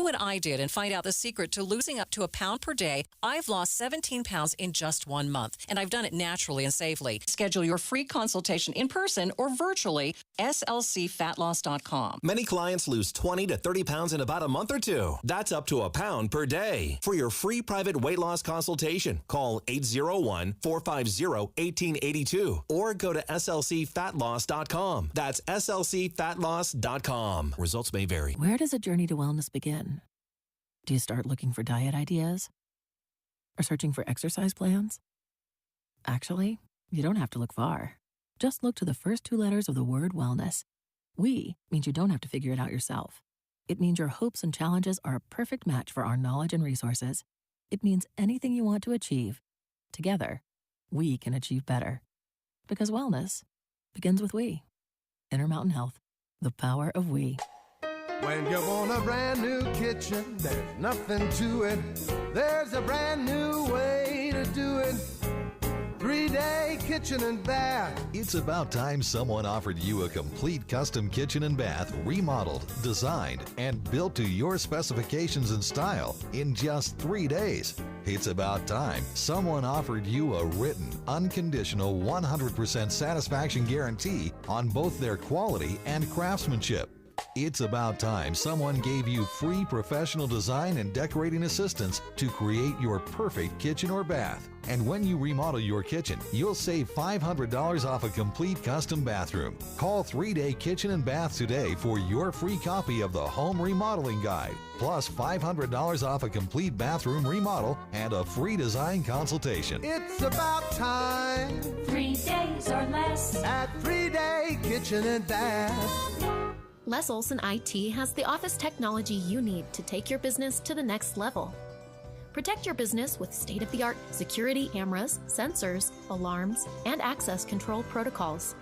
Do what I did and find out the secret to losing up to a pound per day. I've lost 17 pounds in just 1 month, and I've done it naturally and safely. Schedule your free consultation in person or virtually, slcfatloss.com. Many clients lose 20 to 30 pounds in about a month or two. That's up to a pound per day. For your free private weight loss consultation, call 801-450-1882 or go to slcfatloss.com. That's slcfatloss.com. Results may vary. Where does a journey to wellness begin? Do you start looking for diet ideas? Or searching for exercise plans? Actually, you don't have to look far. Just look to the first 2 letters of the word wellness. We means you don't have to figure it out yourself. It means your hopes and challenges are a perfect match for our knowledge and resources. It means anything you want to achieve, together, we can achieve better. Because wellness begins with we. Intermountain Health, the power of we. When you want a brand new kitchen, there's nothing to it. There's a brand new way to do it. 3-day kitchen and bath. It's about time someone offered you a complete custom kitchen and bath, remodeled, designed, and built to your specifications and style in just 3 days. It's about time someone offered you a written, unconditional 100% satisfaction guarantee on both their quality and craftsmanship. It's about time someone gave you free professional design and decorating assistance to create your perfect kitchen or bath. And when you remodel your kitchen, you'll save $500 off a complete custom bathroom. Call 3-Day Kitchen and Bath today for your free copy of the Home Remodeling Guide, plus $500 off a complete bathroom remodel and a free design consultation. It's about time. 3 days or less at 3-Day Kitchen and Bath. Les Olson IT has the office technology you need to take your business to the next level. Protect your business with state-of-the-art security cameras, sensors, alarms, and access control protocols.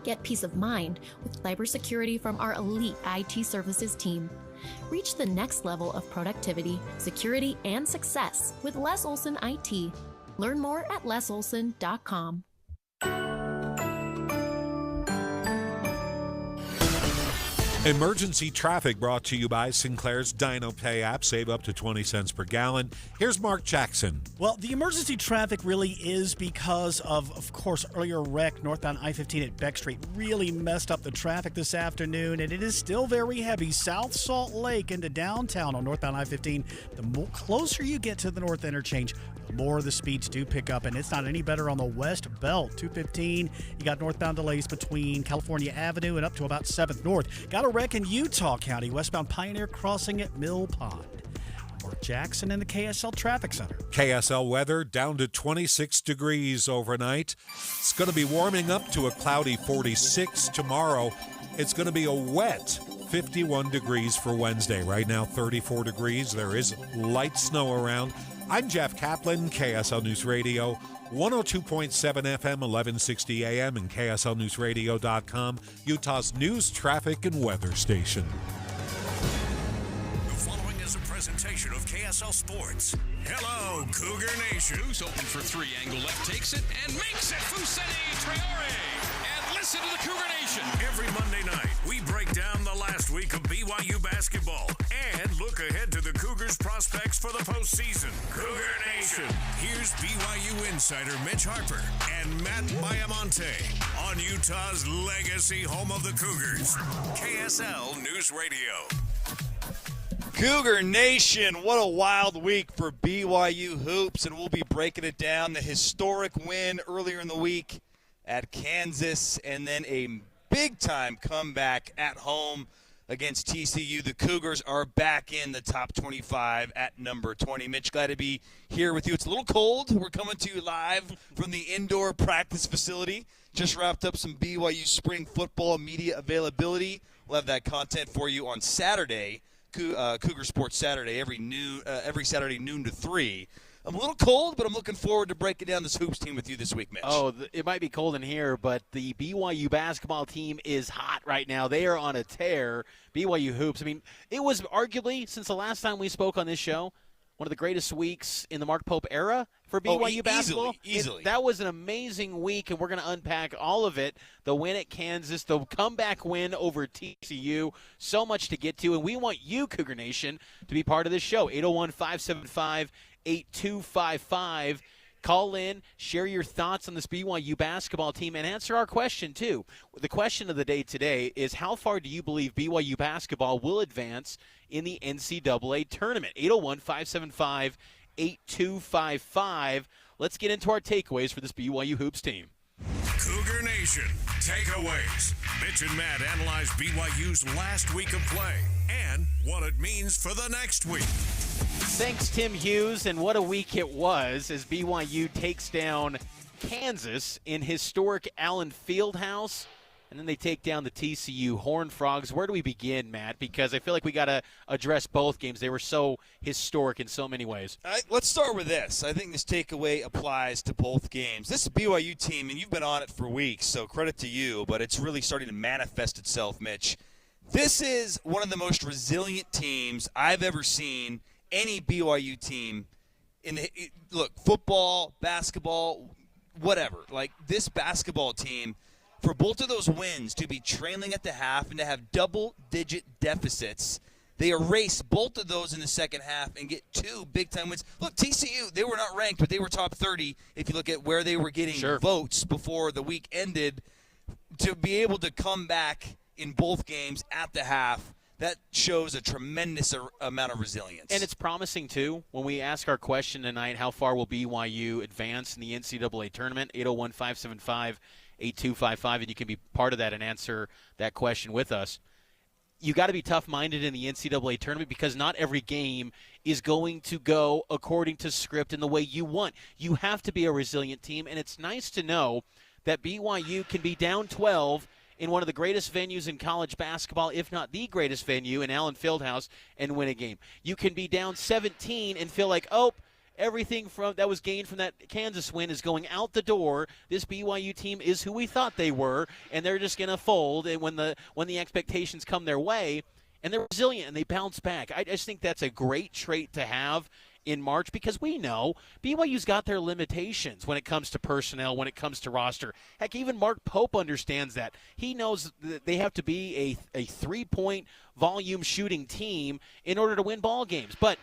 Get peace of mind with cybersecurity from our elite IT services team. Reach the next level of productivity, security, and success with Les Olson IT. Learn more at lesolson.com. Emergency traffic brought to you by Sinclair's Dino Pay app. Save up to 20 cents per gallon. Here's Mark Jackson. Well, the emergency traffic really is because of course, earlier wreck northbound I-15 at Beck Street really messed up the traffic this afternoon, and it is still very heavy South Salt Lake into downtown on northbound I-15. The closer you get to the north interchange, the more the speeds do pick up, and it's not any better on the west belt. 215, you got northbound delays between California Avenue and up to about 7th North. Got a wreck in Utah County, westbound Pioneer Crossing at Mill Pond. Mark Jackson in the KSL Traffic Center. KSL weather down to 26 degrees overnight. It's going to be warming up to a cloudy 46 tomorrow. It's going to be a wet 51 degrees for Wednesday. Right now, 34 degrees. There is light snow around. I'm Jeff Kaplan, KSL News Radio, 102.7 FM, 1160 AM, and KSLNewsRadio.com, Utah's news, traffic, and weather station. The following is a presentation of KSL Sports. Hello, Cougar Nation. Who's open for 3, angle left, takes it, and makes it. Fousseyni Traore. And listen to the Cougar Nation. Every Monday night, we break down the last week of BYU basketball and look ahead to the Cougars' prospects for the postseason. Cougar Nation. Here's BYU insider Mitch Harper and Matt Bayamonte on Utah's legacy home of the Cougars. KSL News Radio. Cougar Nation, what a wild week for BYU hoops, and we'll be breaking it down. The historic win earlier in the week at Kansas, and then a big-time comeback at home against TCU. The Cougars are back in the top 25 at number 20. Mitch, glad to be here with you. It's a little cold. We're coming to you live from the indoor practice facility. Just wrapped up some BYU spring football media availability. We'll have that content for you on Saturday, Cougar Sports Saturday, every Saturday noon to 3. I'm a little cold, but I'm looking forward to breaking down this hoops team with you this week, Mitch. Oh, it might be cold in here, but the BYU basketball team is hot right now. They are on a tear. BYU hoops. I mean, it was arguably, since the last time we spoke on this show, one of the greatest weeks in the Mark Pope era for BYU basketball. Easily. That was an amazing week, and we're going to unpack all of it. The win at Kansas, the comeback win over TCU, so much to get to, and we want you, Cougar Nation, to be part of this show. 801-575-8255. Call in, share your thoughts on this BYU basketball team, and answer our question, too. The question of the day today is, how far do you believe BYU basketball will advance in the NCAA tournament? 801-575-8255. Let's get into our takeaways for this BYU Hoops team. Cougar Nation takeaways. Mitch and Matt analyze BYU's last week of play and what it means for the next week. Thanks, Tim Hughes, and what a week it was as BYU takes down Kansas in historic Allen Fieldhouse, and then they take down the TCU Horned Frogs. Where do we begin, Matt? Because I feel like we got to address both games. They were so historic in so many ways. Let's start with this. I think this takeaway applies to both games. This BYU team, and you've been on it for weeks, so credit to you, but it's really starting to manifest itself, Mitch. This is one of the most resilient teams I've ever seen any BYU team look, football, basketball, whatever. Like, this basketball team, for both of those wins to be trailing at the half and to have double-digit deficits, they erase both of those in the second half and get two big-time wins. Look, TCU, they were not ranked, but they were top 30 if you look at where they were getting votes before the week ended. To be able to come back in both games at the half, that shows a tremendous amount of resilience. And it's promising, too, when we ask our question tonight, how far will BYU advance in the NCAA tournament? 801-575-8255, and you can be part of that and answer that question with us. You got to be tough-minded in the NCAA tournament because not every game is going to go according to script in the way you want. You have to be a resilient team, and it's nice to know that BYU can be down 12 in one of the greatest venues in college basketball, if not the greatest venue in Allen Fieldhouse, and win a game. You can be down 17 and feel like, everything from that was gained from that Kansas win is going out the door. This BYU team is who we thought they were, and they're just going to fold. And when the expectations come their way, and they're resilient and they bounce back. I just think that's a great trait to have in March because we know BYU's got their limitations when it comes to personnel, when it comes to roster. Heck, even Mark Pope understands that. He knows that they have to be a three-point volume shooting team in order to win ball games. But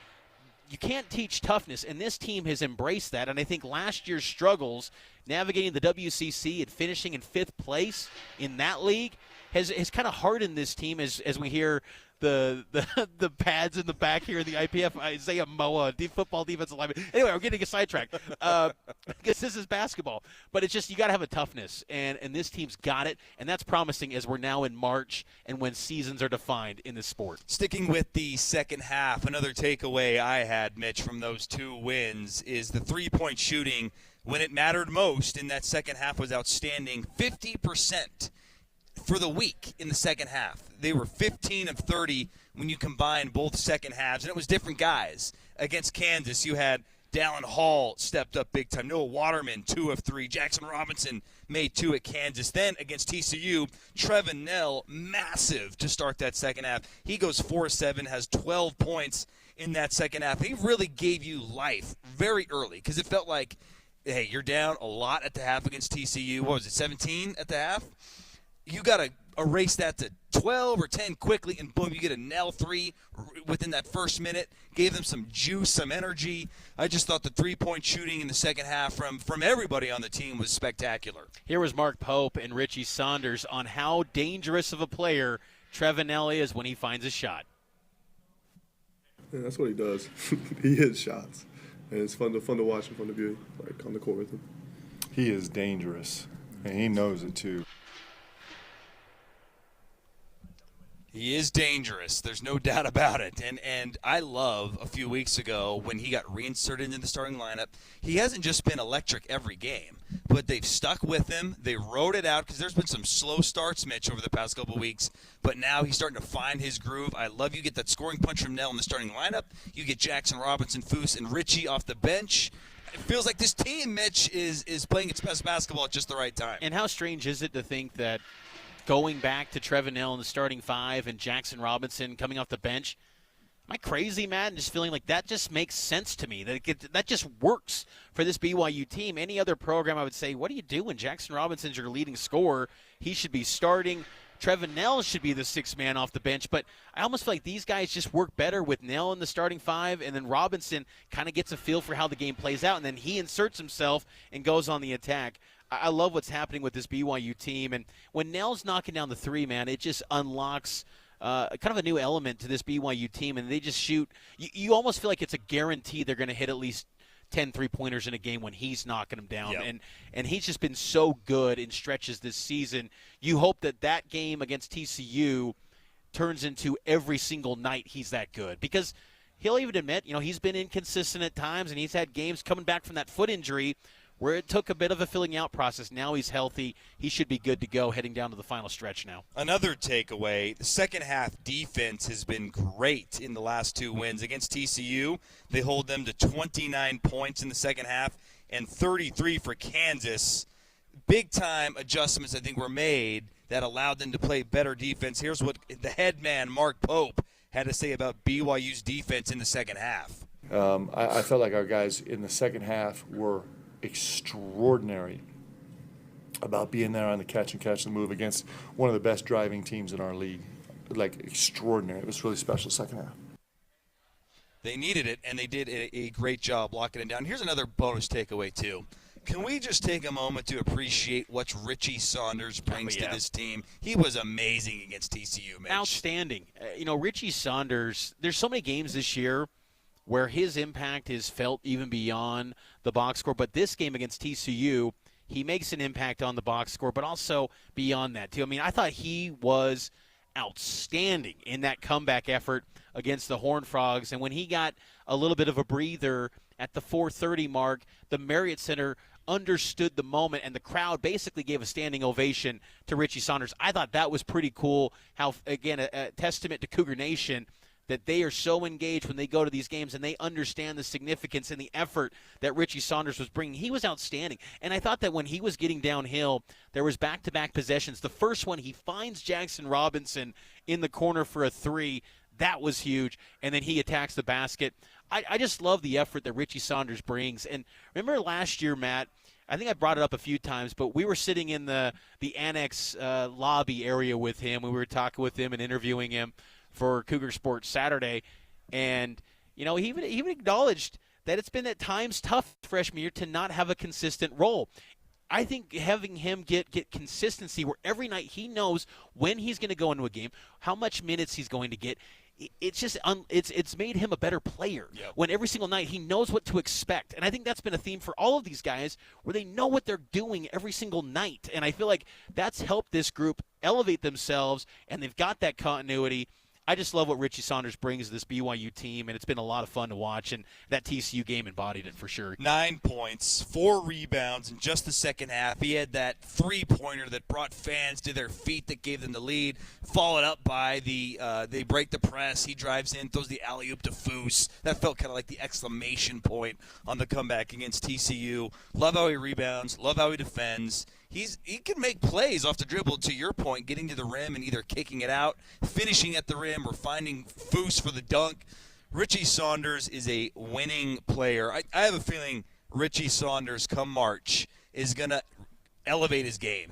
you can't teach toughness, and this team has embraced that. And I think last year's struggles navigating the WCC and finishing in 5th place in that league has kind of hardened this team as we hear the pads in the back here in the IPF, Isaiah Moa, football defensive lineman. Anyway, we're getting a sidetrack because this is basketball. But it's just you got to have a toughness, and this team's got it, and that's promising as we're now in March and when seasons are defined in this sport. Sticking with the second half, another takeaway I had, Mitch, from those two wins is the three-point shooting when it mattered most in that second half was outstanding. 50% for the week in the second half. They were 15 of 30 when you combine both second halves, and it was different guys. Against Kansas, you had Dallin Hall stepped up big time. Noah Waterman, 2 of 3. Jackson Robinson made 2 at Kansas. Then against TCU, Trevin Knell, massive to start that second half. He goes 4-7, has 12 points in that second half. He really gave you life very early because it felt like, hey, you're down a lot at the half against TCU. What was it, 17 at the half? You got to erase that to 12 or 10 quickly, and boom, you get a Knell 3 within that first minute. Gave them some juice, some energy. I just thought the three-point shooting in the second half from everybody on the team was spectacular. Here was Mark Pope and Richie Saunders on how dangerous of a player Trevin Knell is when he finds a shot. Yeah, that's what he does. He hits shots, and it's fun to watch and fun to be on the court with him. He is dangerous, and he knows it too. He is dangerous. There's no doubt about it. And I love a few weeks ago when he got reinserted into the starting lineup. He hasn't just been electric every game, but they've stuck with him. They rode it out because there's been some slow starts, Mitch, over the past couple of weeks. But now he's starting to find his groove. I love you get that scoring punch from Knell in the starting lineup. You get Jackson Robinson, Foose, and Richie off the bench. It feels like this team, Mitch, is playing its best basketball at just the right time. And how strange is it to think that going back to Trevin Knell in the starting 5 and Jackson Robinson coming off the bench, Am I crazy, Matt? And just feeling like that just makes sense to me. That just works for this BYU team. Any other program, I would say, what are you doing? Jackson Robinson's your leading scorer. He should be starting. Trevin Nell should be the sixth man off the bench. But I almost feel like these guys just work better with Nell in the starting five, and then Robinson kind of gets a feel for how the game plays out, and then he inserts himself and goes on the attack. I love what's happening with this BYU team. And when Nell's knocking down the three, man, it just unlocks kind of a new element to this BYU team, and they just shoot. You almost feel like it's a guarantee they're going to hit at least 10 3-pointers in a game when he's knocking them down. Yep. And he's just been so good in stretches this season. You hope that game against TCU turns into every single night he's that good, because he'll even admit, he's been inconsistent at times, and he's had games coming back from that foot injury where it took a bit of a filling out process. Now he's healthy. He should be good to go heading down to the final stretch now. Another takeaway, the second half defense has been great in the last two wins. Against TCU, they hold them to 29 points in the second half and 33 for Kansas. Big-time adjustments, I think, were made that allowed them to play better defense. Here's what the head man, Mark Pope, had to say about BYU's defense in the second half. I felt like our guys in the second half were extraordinary about being there on the catch and move against one of the best driving teams in our league. Like, extraordinary. It was really special second half. They needed it, and they did a great job locking it down. Here's another bonus takeaway, too. Can we just take a moment to appreciate what Richie Saunders brings to this team? He was amazing against TCU, Mitch. Outstanding. Richie Saunders, there's so many games this year where his impact is felt even beyond the box score. But this game against TCU, he makes an impact on the box score, but also beyond that, too. I mean, I thought he was outstanding in that comeback effort against the Horned Frogs. And when he got a little bit of a breather at the 4:30 mark, the Marriott Center understood the moment, and the crowd basically gave a standing ovation to Richie Saunders. I thought that was pretty cool, how, again, a testament to Cougar Nation, that they are so engaged when they go to these games and they understand the significance and the effort that Richie Saunders was bringing. He was outstanding. And I thought that when he was getting downhill, there was back-to-back possessions. The first one, he finds Jackson Robinson in the corner for a three. That was huge. And then he attacks the basket. I just love the effort that Richie Saunders brings. And remember last year, Matt, I think I brought it up a few times, but we were sitting in the Annex lobby area with him. We were talking with him and interviewing him for Cougar Sports Saturday, and he even acknowledged that it's been at times tough freshman year to not have a consistent role. I think having him get consistency where every night he knows when he's going to go into a game, how much minutes he's going to get, it's just it's made him a better player. Yep. When every single night he knows what to expect. And I think that's been a theme for all of these guys, where they know what they're doing every single night. And I feel like that's helped this group elevate themselves, and they've got that continuity. I just love what Richie Saunders brings to this BYU team, and it's been a lot of fun to watch, and that TCU game embodied it for sure. 9 points, 4 rebounds in just the second half. He had that three-pointer that brought fans to their feet that gave them the lead, followed up by they break the press. He drives in, throws the alley-oop to Foose. That felt kind of like the exclamation point on the comeback against TCU. Love how he rebounds, love how he defends. He can make plays off the dribble, to your point, getting to the rim and either kicking it out, finishing at the rim, or finding Foose for the dunk. Richie Saunders is a winning player. I have a feeling Richie Saunders, come March, is going to elevate his game.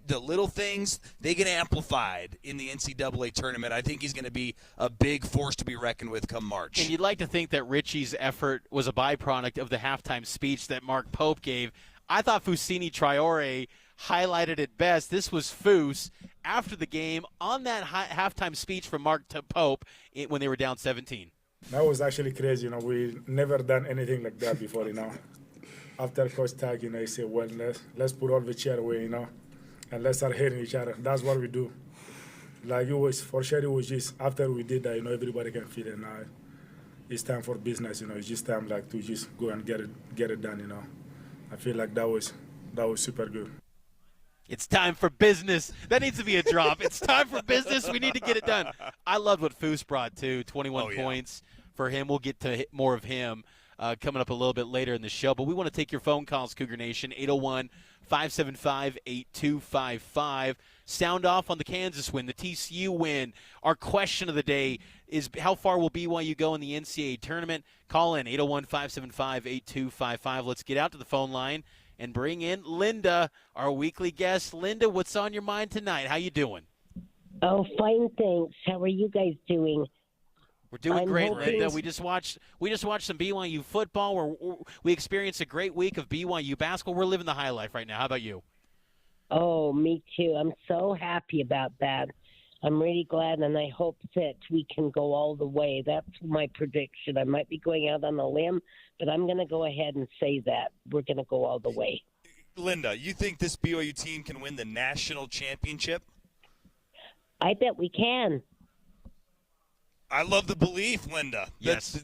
The little things, they get amplified in the NCAA tournament. I think he's going to be a big force to be reckoned with come March. And you'd like to think that Richie's effort was a byproduct of the halftime speech that Mark Pope gave. I thought Fousseyni Traore highlighted it best. This was Foose after the game on that halftime speech from Mark Pope when they were down 17. That was actually crazy. We never done anything like that before, After Coach Tag, he said, well, let's put all the chair away, and let's start hitting each other. That's what we do. Like, it was, for sure, it was just, after we did that, everybody can feel it now. It's time for business, It's just time, to just go and get it done, I feel like that was super good. It's time for business. That needs to be a drop. It's time for business. We need to get it done. I loved what Foose brought, too. 21 points for him. We'll get to more of him. coming up a little bit later in the show. But we want to take your phone calls, Cougar Nation, 801-575-8255. Sound off on the Kansas win, the TCU win. Our question of the day is, how far will BYU go in the NCAA tournament? Call in, 801-575-8255. Let's get out to the phone line and bring in Linda, our weekly guest. Linda, what's on your mind tonight? How you doing? Oh, fine, thanks. How are you guys doing? We're doing great, Linda. We just watched some BYU football. We experienced a great week of BYU basketball. We're living the high life right now. How about you? Oh, me too. I'm so happy about that. I'm really glad, and I hope that we can go all the way. That's my prediction. I might be going out on a limb, but I'm going to go ahead and say that we're going to go all the way. Linda, you think this BYU team can win the national championship? I bet we can. I love the belief, Linda. Yes.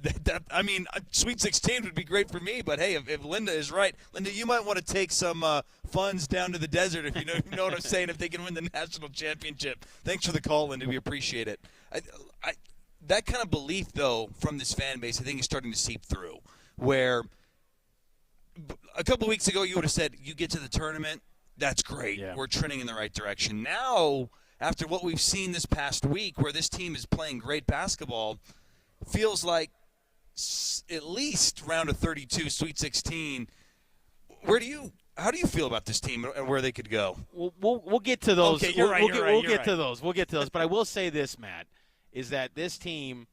Sweet 16 would be great for me, but hey, if Linda is right, Linda, you might want to take some funds down to the desert if you know what I'm saying, if they can win the national championship. Thanks for the call, Linda. We appreciate it. That kind of belief, though, from this fan base, I think is starting to seep through, where a couple of weeks ago you would have said, you get to the tournament, that's great. Yeah. We're trending in the right direction. Now, after what we've seen this past week, where this team is playing great basketball, feels like at least round of 32, Sweet 16. How do you feel about this team and where they could go? We'll get to those. Okay, we'll get to those. We'll get to those. But I will say this, Matt, is that this team,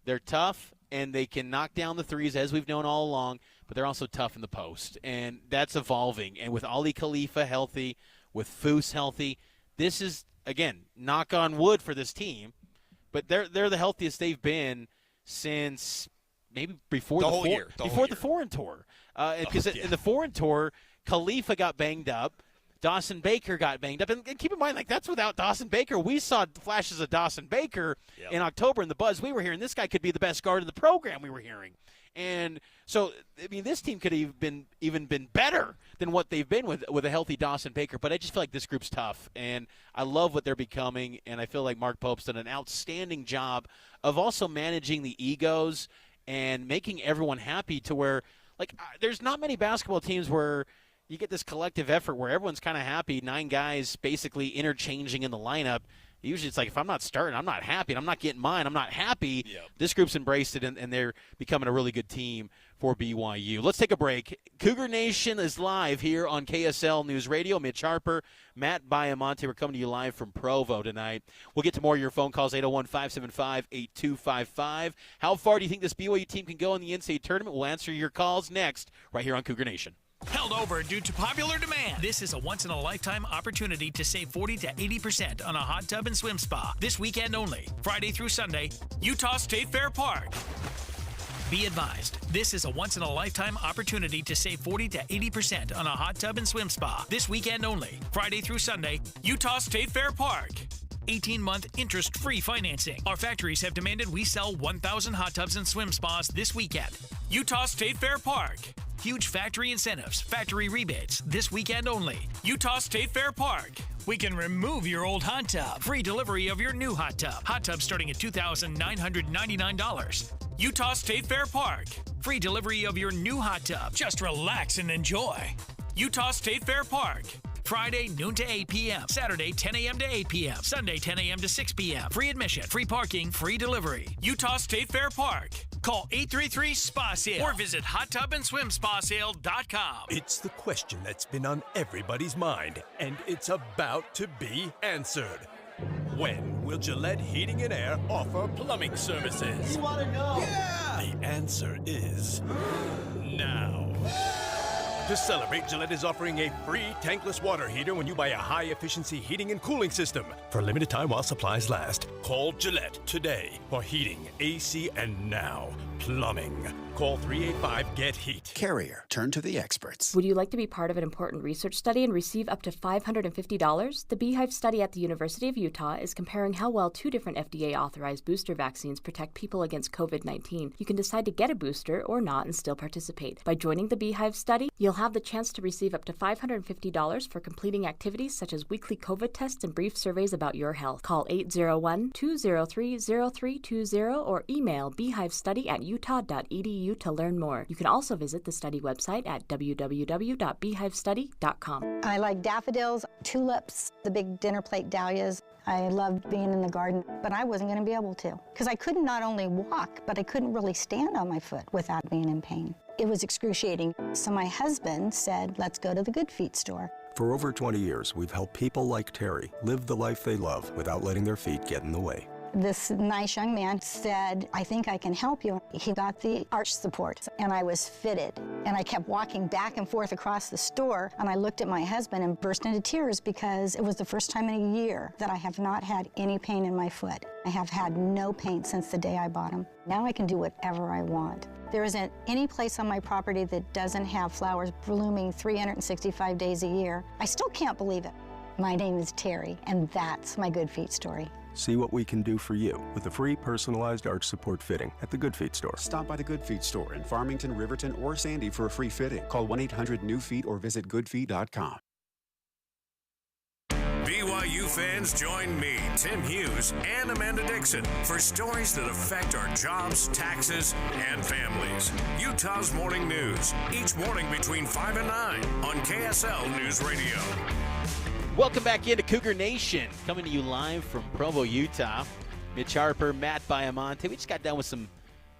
they're tough and they can knock down the threes as we've known all along, but they're also tough in the post, and that's evolving. And with Ali Khalifa healthy, with Foose healthy, this is, again, knock on wood for this team, but they're the healthiest they've been since maybe before the foreign tour. Because in the foreign tour, Khalifa got banged up, Dawson Baker got banged up, and keep in mind, like, that's without Dawson Baker. We saw flashes of Dawson Baker in October, and the buzz we were hearing, this guy could be the best guard in the program we were hearing. And so, I mean, this team could have even been better than what they've been with a healthy Dawson Baker. But I just feel like this group's tough, and I love what they're becoming. And I feel like Mark Pope's done an outstanding job of also managing the egos and making everyone happy to where, like, there's not many basketball teams where you get this collective effort where everyone's kind of happy, 9 guys basically interchanging in the lineup. Usually it's like, if I'm not starting, I'm not happy, and I'm not getting mine, I'm not happy. Yep. This group's embraced it, and they're becoming a really good team for BYU. Let's take a break. Cougar Nation is live here on KSL News Radio. Mitch Harper, Matt Baiamonte, we're coming to you live from Provo tonight. We'll get to more of your phone calls, 801-575-8255. How far do you think this BYU team can go in the NCAA tournament? We'll answer your calls next, right here on Cougar Nation. Held over due to popular demand. This is a once-in-a-lifetime opportunity to save 40 to 80% on a hot tub and swim spa. This weekend only, Friday through Sunday, Utah State Fair Park. Be advised, this is a once-in-a-lifetime opportunity to save 40 to 80% on a hot tub and swim spa. This weekend only, Friday through Sunday, Utah State Fair Park. 18-month interest-free financing. Our factories have demanded we sell 1,000 hot tubs and swim spas this weekend. Utah State Fair Park. Huge factory incentives, factory rebates, this weekend only. Utah State Fair Park. We can remove your old hot tub. Free delivery of your new hot tub. Hot tub starting at $2,999. Utah State Fair Park. Free delivery of your new hot tub. Just relax and enjoy. Utah State Fair Park. Friday, noon to 8 p.m. Saturday, 10 a.m. to 8 p.m. Sunday, 10 a.m. to 6 p.m. Free admission, free parking, free delivery. Utah State Fair Park. Call 833-SPA-SALE or visit hottubandSwimSpaSale.com. It's the question that's been on everybody's mind, and it's about to be answered. When will Gillette Heating and Air offer plumbing services? You want to know? Yeah! The answer is now. To celebrate, Gillette is offering a free tankless water heater when you buy a high-efficiency heating and cooling system. For a limited time while supplies last, call Gillette today for heating, AC, and now plumbing. Call 385-GET-HEAT. Carrier, turn to the experts. Would you like to be part of an important research study and receive up to $550? The Beehive study at the University of Utah is comparing how well 2 different FDA-authorized booster vaccines protect people against COVID-19. You can decide to get a booster or not and still participate. By joining the Beehive study, you'll You'll have the chance to receive up to $550 for completing activities such as weekly COVID tests and brief surveys about your health. Call 801-203-0320 or email beehivestudy@utah.edu to learn more. You can also visit the study website at www.beehivestudy.com. I like daffodils, tulips, the big dinner plate dahlias. I loved being in the garden, but I wasn't going to be able to because I couldn't not only walk, but I couldn't really stand on my foot without being in pain. It was excruciating. So my husband said, let's go to the Good Feet store. For over 20 years, we've helped people like Terry live the life they love without letting their feet get in the way. This nice young man said, I think I can help you. He got the arch support, and I was fitted. And I kept walking back and forth across the store, and I looked at my husband and burst into tears because it was the first time in a year that I have not had any pain in my foot. I have had no pain since the day I bought them. Now I can do whatever I want. There isn't any place on my property that doesn't have flowers blooming 365 days a year. I still can't believe it. My name is Terry, and that's my Good Feet story. See what we can do for you with a free personalized arch support fitting at the Good Feet store. Stop by the Good Feet store in Farmington, Riverton, or Sandy for a free fitting. Call 1-800-NEW-FEET or visit goodfeet.com. BYU fans, join me, Tim Hughes, and Amanda Dixon for stories that affect our jobs, taxes, and families. Utah's Morning News, each morning between 5 and 9 on KSL News Radio. Welcome back into Cougar Nation, coming to you live from Provo, Utah. Mitch Harper, Matt Baiamonte. We just got done with some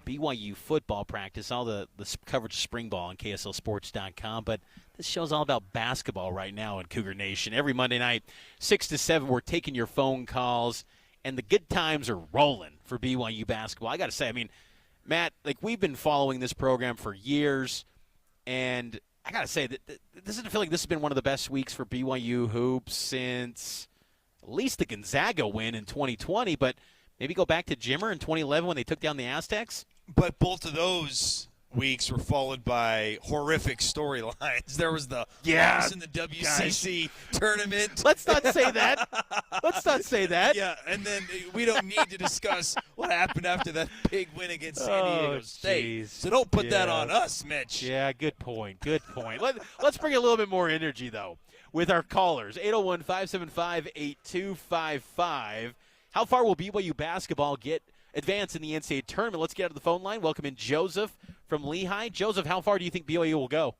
BYU football practice, all the coverage of spring ball on KSLSports.com, but this show's all about basketball right now in Cougar Nation. Every Monday night, 6 to 7, we're taking your phone calls, and the good times are rolling for BYU basketball. I got to say, I mean, Matt, like we've been following this program for years, and I got to say, that this doesn't feel like this has been one of the best weeks for BYU hoops since at least the Gonzaga win in 2020, but maybe go back to Jimmer in 2011 when they took down the Aztecs. But both of those weeks were followed by horrific storylines. There was the loss in the WCC tournament. Let's not say that. Let's not say that. Yeah, and then we don't need to discuss what happened after that big win against San Diego State. Geez. So don't put that on us, Mitch. Yeah, good point. Good point. Let's bring a little bit more energy, though, with our callers. 801-575-8255. How far will BYU basketball advance in the NCAA tournament? Let's get to the phone line. Welcome in Joseph from Lehigh. Joseph, how far do you think BYU will go?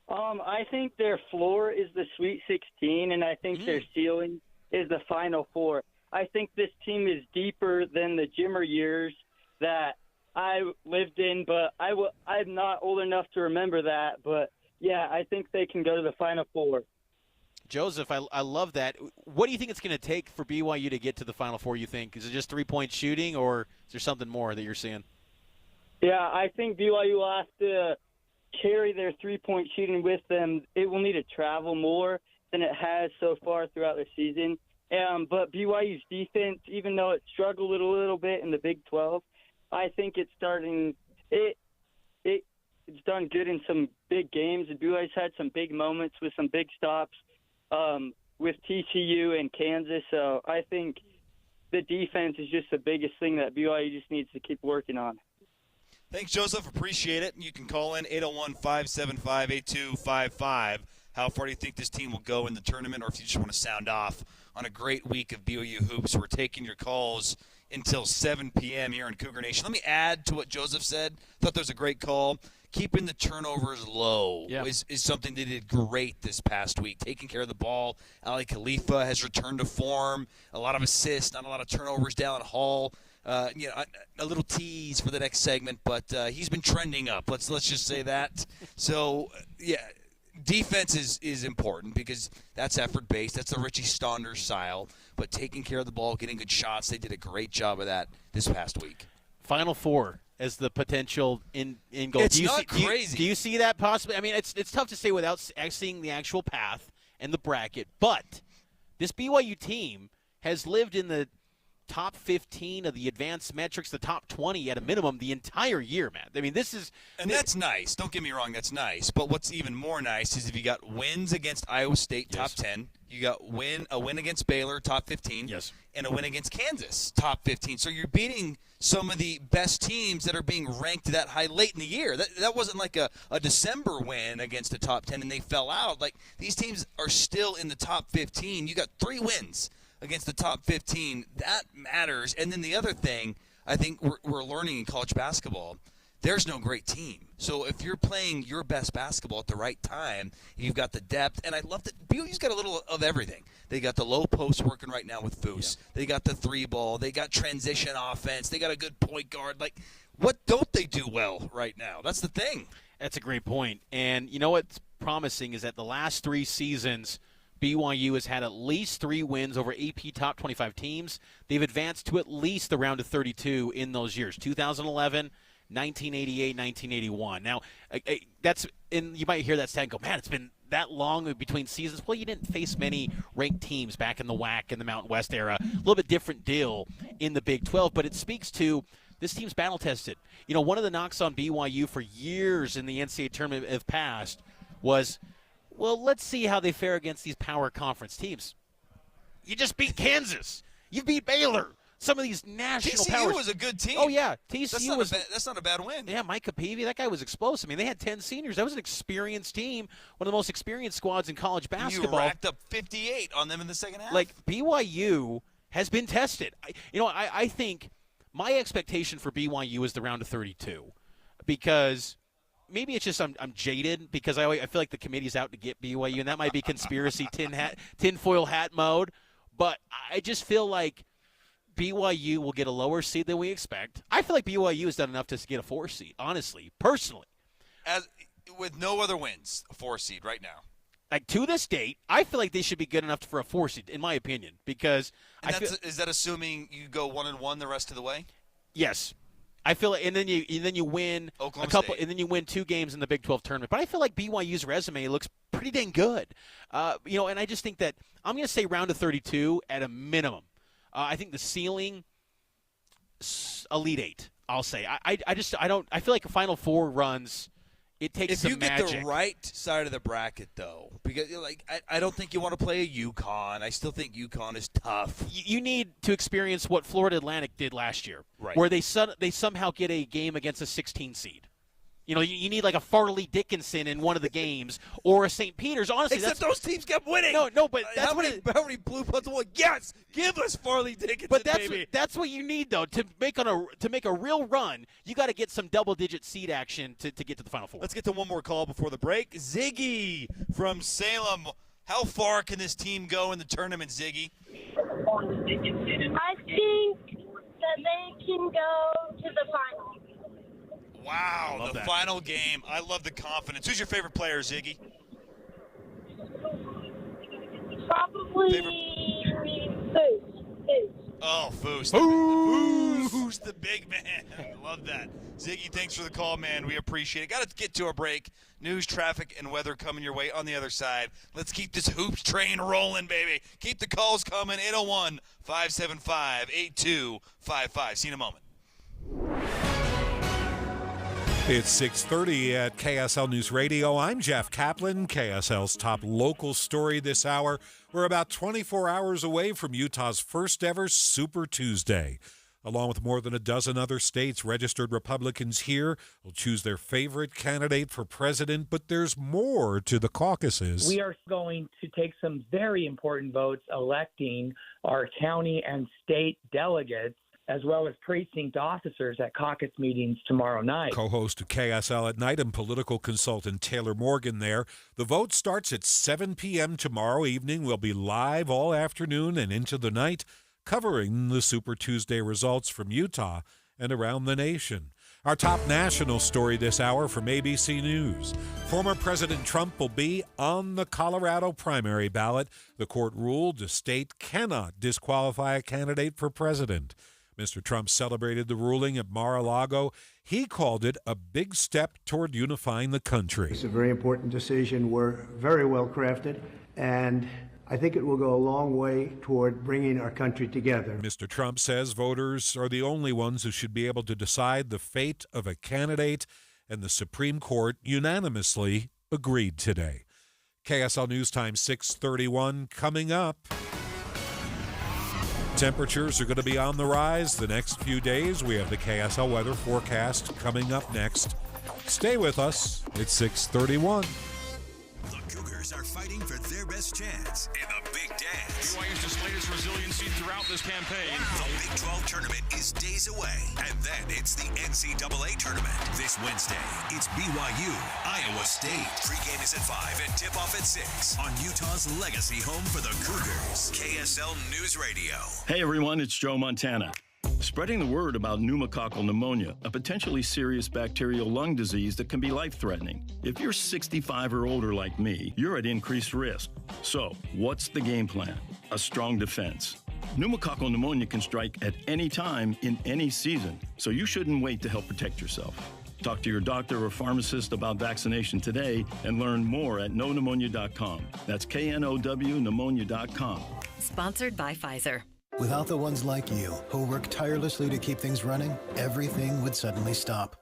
I think their floor is the Sweet 16, and I think their ceiling is the Final Four. I think this team is deeper than the Jimmer years that I lived in, but I'm not old enough to remember that. But, yeah, I think they can go to the Final Four. Joseph, I love that. What do you think it's going to take for BYU to get to the Final Four, you think? Is it just three-point shooting, or is there something more that you're seeing? Yeah, I think BYU will have to carry their three-point shooting with them. It will need to travel more than it has so far throughout the season. But BYU's defense, even though it struggled a little bit in the Big 12, I think it's starting it's done good in some big games. And BYU's had some big moments with some big stops. With TCU and Kansas, so I think the defense is just the biggest thing that BYU just needs to keep working on. Thanks, Joseph. Appreciate it. You can call in 801-575-8255. How far do you think this team will go in the tournament, or if you just want to sound off on a great week of BYU hoops? We're taking your calls until 7 p.m. here in Cougar Nation. Let me add to what Joseph said. Thought that was a great call. Keeping the turnovers low is something they did great this past week. Taking care of the ball. Ali Khalifa has returned to form. A lot of assists, not a lot of turnovers. Dallin Hall, a little tease for the next segment, but he's been trending up. Let's just say that. So, defense is important because that's effort-based. That's the Richie Stonder style. But taking care of the ball, getting good shots, they did a great job of that this past week. Final Four as the potential in goal. It's not crazy. Do you see that possibly? I mean, it's tough to say without seeing the actual path and the bracket. But this BYU team has lived in the top 15 of the advanced metrics, the top 20 at a minimum the entire year, man. I mean, this is... And that's nice. Don't get me wrong, that's nice. But what's even more nice is if you got wins against Iowa State, top 10. You got a win against Baylor, top 15. Yes. And a win against Kansas, top 15. So you're beating some of the best teams that are being ranked that high late in the year. That wasn't like a December win against the top 10 and they fell out. Like, these teams are still in the top 15. You got 3 wins against the top 15. That matters. And then the other thing I think we're learning in college basketball, there's no great team. So if you're playing your best basketball at the right time, you've got the depth. And I love that BYU's got a little of everything. They got the low post working right now with Foose. Yeah. They got the 3-ball. They got transition offense. They got a good point guard. Like, what don't they do well right now? That's the thing. That's a great point. And you know what's promising is that the last 3 seasons, BYU has had at least 3 wins over AP top 25 teams. They've advanced to at least the round of 32 in those years, 2011, 1988, 1981. Now, that's and you might hear that stat and go, man, it's been that long between seasons. Well, you didn't face many ranked teams back in the WAC and the Mountain West era. A little bit different deal in the Big 12, but it speaks to this team's battle-tested. You know, one of the knocks on BYU for years in the NCAA tournament of past was, well, let's see how they fare against these power conference teams. You just beat Kansas. You beat Baylor. Some of these national powers. TCU was a good team. Oh, yeah. TCU that's not a bad win. Yeah, Mike Capeve, that guy was explosive. I mean, they had 10 seniors. That was an experienced team, one of the most experienced squads in college basketball. You racked up 58 on them in the second half. Like, BYU has been tested. I think my expectation for BYU is the round of 32 because maybe it's just I'm jaded because I feel like the committee's out to get BYU, and that might be conspiracy tinfoil hat mode. But I just feel like BYU will get a lower seed than we expect. I feel like BYU has done enough to get a 4 seed, honestly, personally. With no other wins, a 4 seed right now. Like, to this date, I feel like they should be good enough for a 4 seed, in my opinion, because is that assuming you go 1-1 the rest of the way? Yes. I feel like, and then you win Oklahoma a couple, State. and then you win 2 games in the Big 12 tournament. But I feel like BYU's resume looks pretty dang good. And I just think that I'm going to say round of 32 at a minimum. I think the ceiling, Elite 8. I'll say. I feel like a Final Four runs. It takes some magic. If you get the right side of the bracket, though, because I don't think you want to play a UConn. I still think UConn is tough. You need to experience what Florida Atlantic did last year, right? Where they somehow get a game against a 16 seed. You know, you need like a Farley Dickinson in one of the games or a St. Peter's. Honestly, except those teams kept winning. No, but that's how many blue bloods won? Yes, give us Farley Dickinson, but baby. That's what you need though to make a real run. You got to get some double-digit seed action to get to the Final Four. Let's get to one more call before the break. Ziggy from Salem. How far can this team go in the tournament, Ziggy? I think that they can go to the final. Wow, the final game. I love the confidence. Who's your favorite player, Ziggy? Probably Foose. Oh, Foose. Foose, the big man. Love that. Ziggy, thanks for the call, man. We appreciate it. Got to get to a break. News, traffic, and weather coming your way on the other side. Let's keep this hoops train rolling, baby. Keep the calls coming. 801-575-8255. See you in a moment. It's 6:30 at KSL News Radio. I'm Jeff Kaplan. KSL's top local story this hour. We're about 24 hours away from Utah's first ever Super Tuesday. Along with more than a dozen other states, registered Republicans here will choose their favorite candidate for president, but there's more to the caucuses. We are going to take some very important votes electing our county and state delegates, as well as precinct officers at caucus meetings tomorrow night. Co-host of KSL at Night and political consultant Taylor Morgan there. The vote starts at 7 p.m. tomorrow evening. We'll be live all afternoon and into the night, covering the Super Tuesday results from Utah and around the nation. Our top national story this hour from ABC News. Former President Trump will be on the Colorado primary ballot. The court ruled the state cannot disqualify a candidate for president. Mr. Trump celebrated the ruling at Mar-a-Lago. He called it a big step toward unifying the country. It's a very important decision. We're very well crafted, and I think it will go a long way toward bringing our country together. Mr. Trump says voters are the only ones who should be able to decide the fate of a candidate, and the Supreme Court unanimously agreed today. KSL News Time 6:31 coming up. Temperatures are going to be on the rise the next few days. We have the KSL weather forecast coming up next. Stay with us. It's 6:31. The Cougars are fighting for their best chance in the Big Dance. BYU's displayed its resiliency throughout this campaign. The Big 12 tournament is days away, and then it's the NCAA tournament. This Wednesday, it's BYU, Iowa State. Pre-game is at 5 and tip-off at 6 on Utah's legacy home for the Cougars. KSL News Radio. Hey everyone, it's Joe Montana. Spreading the word about pneumococcal pneumonia, a potentially serious bacterial lung disease that can be life-threatening. If you're 65 or older like me, you're at increased risk. So, what's the game plan? A strong defense. Pneumococcal pneumonia can strike at any time in any season, so you shouldn't wait to help protect yourself. Talk to your doctor or pharmacist about vaccination today and learn more at knowpneumonia.com. That's KNOW pneumonia.com. Sponsored by Pfizer. Without the ones like you, who work tirelessly to keep things running, everything would suddenly stop.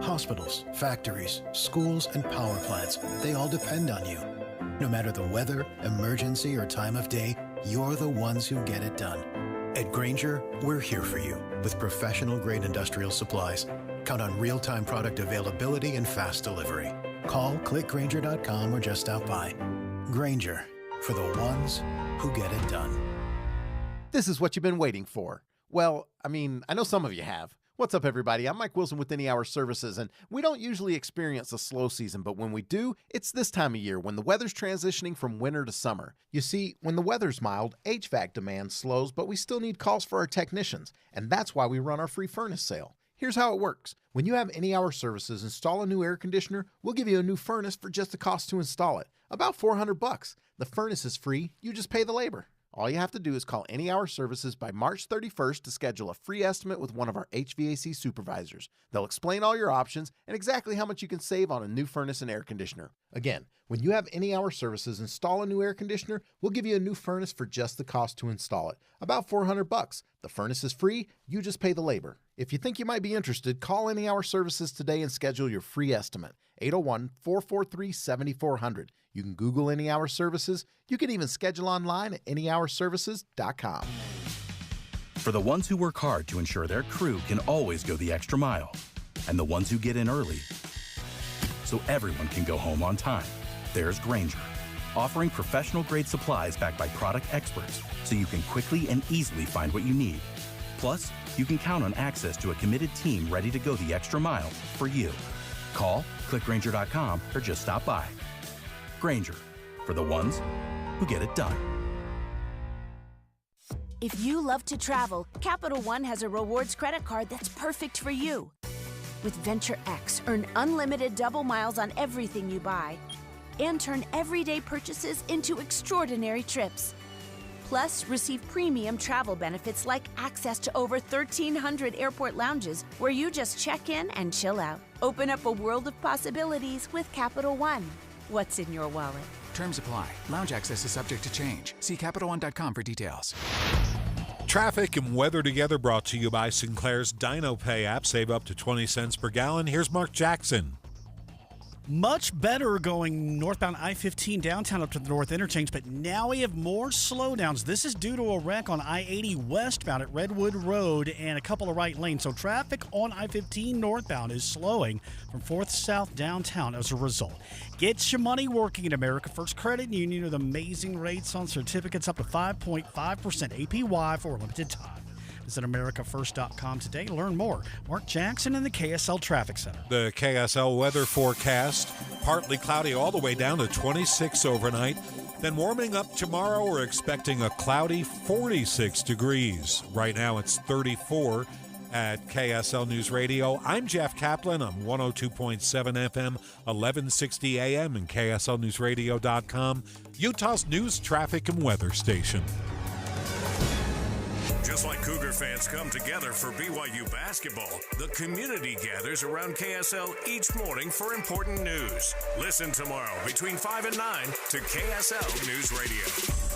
Hospitals, factories, schools, and power plants, they all depend on you. No matter the weather, emergency, or time of day, you're the ones who get it done. At Grainger, we're here for you with professional-grade industrial supplies. Count on real-time product availability and fast delivery. Call, click Grainger.com, or just stop by. Grainger, for the ones who get it done. This is what you've been waiting for. Well, I know some of you have. What's up, everybody? I'm Mike Wilson with Any Hour Services, and we don't usually experience a slow season, but when we do, it's this time of year when the weather's transitioning from winter to summer. You see, when the weather's mild, HVAC demand slows, but we still need calls for our technicians, and that's why we run our free furnace sale. Here's how it works. When you have Any Hour Services install a new air conditioner, we'll give you a new furnace for just the cost to install it. About $400. The furnace is free, you just pay the labor. All you have to do is call Any Hour Services by March 31st to schedule a free estimate with one of our HVAC supervisors. They'll explain all your options and exactly how much you can save on a new furnace and air conditioner. Again, when you have Any Hour Services install a new air conditioner, we'll give you a new furnace for just the cost to install it. About $400. The furnace is free, you just pay the labor. If you think you might be interested, call Any Hour Services today and schedule your free estimate. 801-443-7400. You can Google Any Hour Services. You can even schedule online at anyhourservices.com. For the ones who work hard to ensure their crew can always go the extra mile, and the ones who get in early so everyone can go home on time, there's Grainger, offering professional-grade supplies backed by product experts so you can quickly and easily find what you need. Plus, you can count on access to a committed team ready to go the extra mile for you. Call, click Grainger.com, or just stop by. Grainger, for the ones who get it done. If you love to travel, Capital One has a rewards credit card that's perfect for you. With Venture X, earn unlimited double miles on everything you buy and turn everyday purchases into extraordinary trips. Plus, receive premium travel benefits like access to over 1,300 airport lounges where you just check in and chill out. Open up a world of possibilities with Capital One. What's in your wallet? Terms apply. Lounge access is subject to change. See CapitalOne.com for details. Traffic and weather together brought to you by Sinclair's Dino Pay app. Save up to 20 cents per gallon. Here's Mark Jackson. Much better going northbound I-15 downtown up to the North Interchange, but now we have more slowdowns. This is due to a wreck on I-80 westbound at Redwood Road and a couple of right lanes. So traffic on I-15 northbound is slowing from 4th South downtown as a result. Get your money working at America First Credit Union with amazing rates on certificates up to 5.5% APY for a limited time. Visit AmericaFirst.com today to learn more. Mark Jackson in the KSL Traffic Center. The KSL weather forecast, partly cloudy all the way down to 26 overnight. Then warming up tomorrow, we're expecting a cloudy 46 degrees. Right now it's 34 at KSL News Radio. I'm Jeff Kaplan. I'm 102.7 FM, 1160 AM, and KSLNewsRadio.com, Utah's news, traffic, and weather station. Just like Cougar fans come together for BYU basketball, the community gathers around KSL each morning for important news. Listen tomorrow between 5 and 9 to KSL News Radio.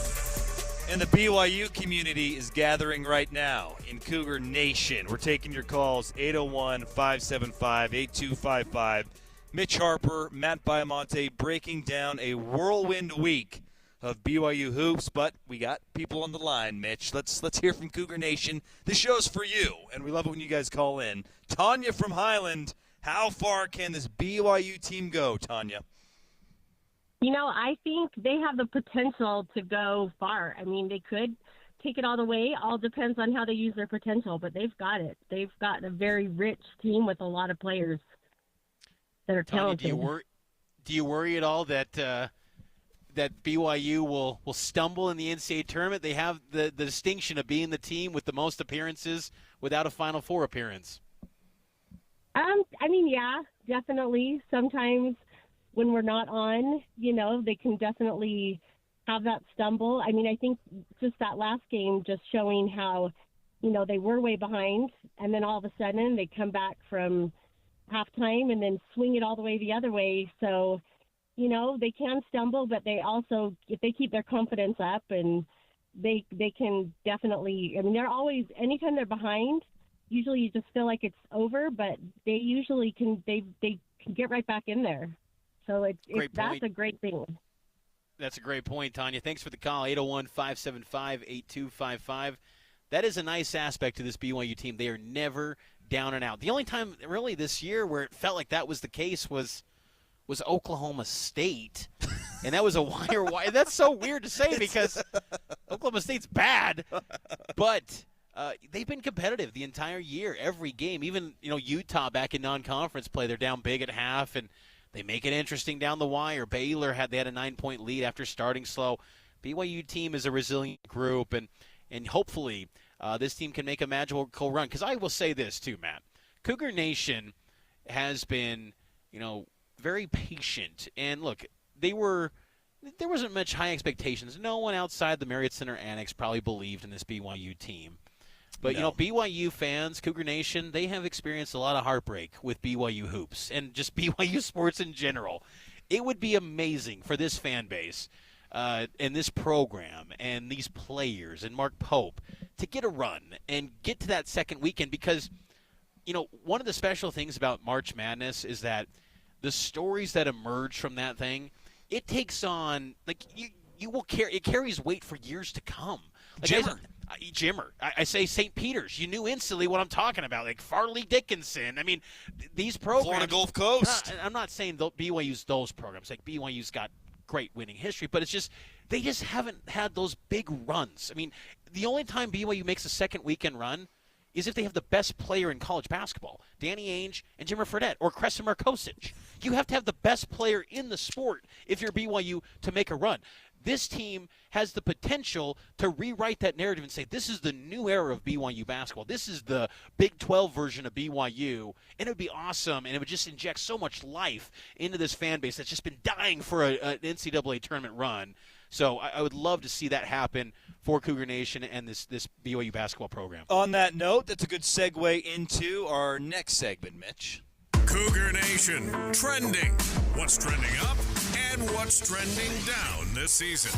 And the BYU community is gathering right now in Cougar Nation. We're taking your calls, 801-575-8255. Mitch Harper, Matt Baiamonte breaking down a whirlwind week of BYU hoops, but we got people on the line, Mitch. Let's hear from Cougar Nation. This show's for you, and we love it when you guys call in. Tanya from Highland, how far can this BYU team go, Tanya? I think they have the potential to go far. I mean, they could take it all the way. All depends on how they use their potential, but they've got it. They've got a very rich team with a lot of players that are talented. Tanya, do you worry at all that that BYU will stumble in the NCAA tournament? They have the distinction of being the team with the most appearances without a Final Four appearance. Yeah, definitely. Sometimes when we're not on, they can definitely have that stumble. I think just that last game just showing how, they were way behind, and then all of a sudden they come back from halftime and then swing it all the way the other way. So, they can stumble, but they also, if they keep their confidence up, and they can definitely, they're always, anytime they're behind, usually you just feel like it's over, but they usually can get right back in there. So that's a great thing. That's a great point, Tanya. Thanks for the call, 801-575-8255. That is a nice aspect to this BYU team. They are never down and out. The only time really this year where it felt like that was the case was Oklahoma State. And that was a wire. That's so weird to say because Oklahoma State's bad. But they've been competitive the entire year, every game. Even, Utah back in non-conference play, they're down big at half, and they make it interesting down the wire. Baylor had a 9-point lead after starting slow. BYU team is a resilient group, and hopefully this team can make a magical run. Because I will say this too, Matt. Cougar Nation has been, very patient. And look, there wasn't much high expectations. No one outside the Marriott Center Annex probably believed in this BYU team. But, BYU fans, Cougar Nation, they have experienced a lot of heartbreak with BYU hoops and just BYU sports in general. It would be amazing for this fan base and this program and these players and Mark Pope to get a run and get to that second weekend because, one of the special things about March Madness is that the stories that emerge from that thing, it takes on, you will carry, it carries weight for years to come. Jimmer. I say St. Peter's. You knew instantly what I'm talking about. Like Farley Dickinson. These programs. Florida Gulf Coast. I'm not saying BYU's those programs. Like BYU's got great winning history, but it's just they just haven't had those big runs. The only time BYU makes a second weekend run is if they have the best player in college basketball, Danny Ainge and Jimmer Fredette, or Crescent Markosic. You have to have the best player in the sport if you're BYU to make a run. This team has the potential to rewrite that narrative and say, this is the new era of BYU basketball. This is the Big 12 version of BYU, and it would be awesome, and it would just inject so much life into this fan base that's just been dying for an NCAA tournament run. So I would love to see that happen for Cougar Nation and this BYU basketball program. On that note, that's a good segue into our next segment, Mitch. Cougar Nation, trending. What's trending up and what's trending down this season?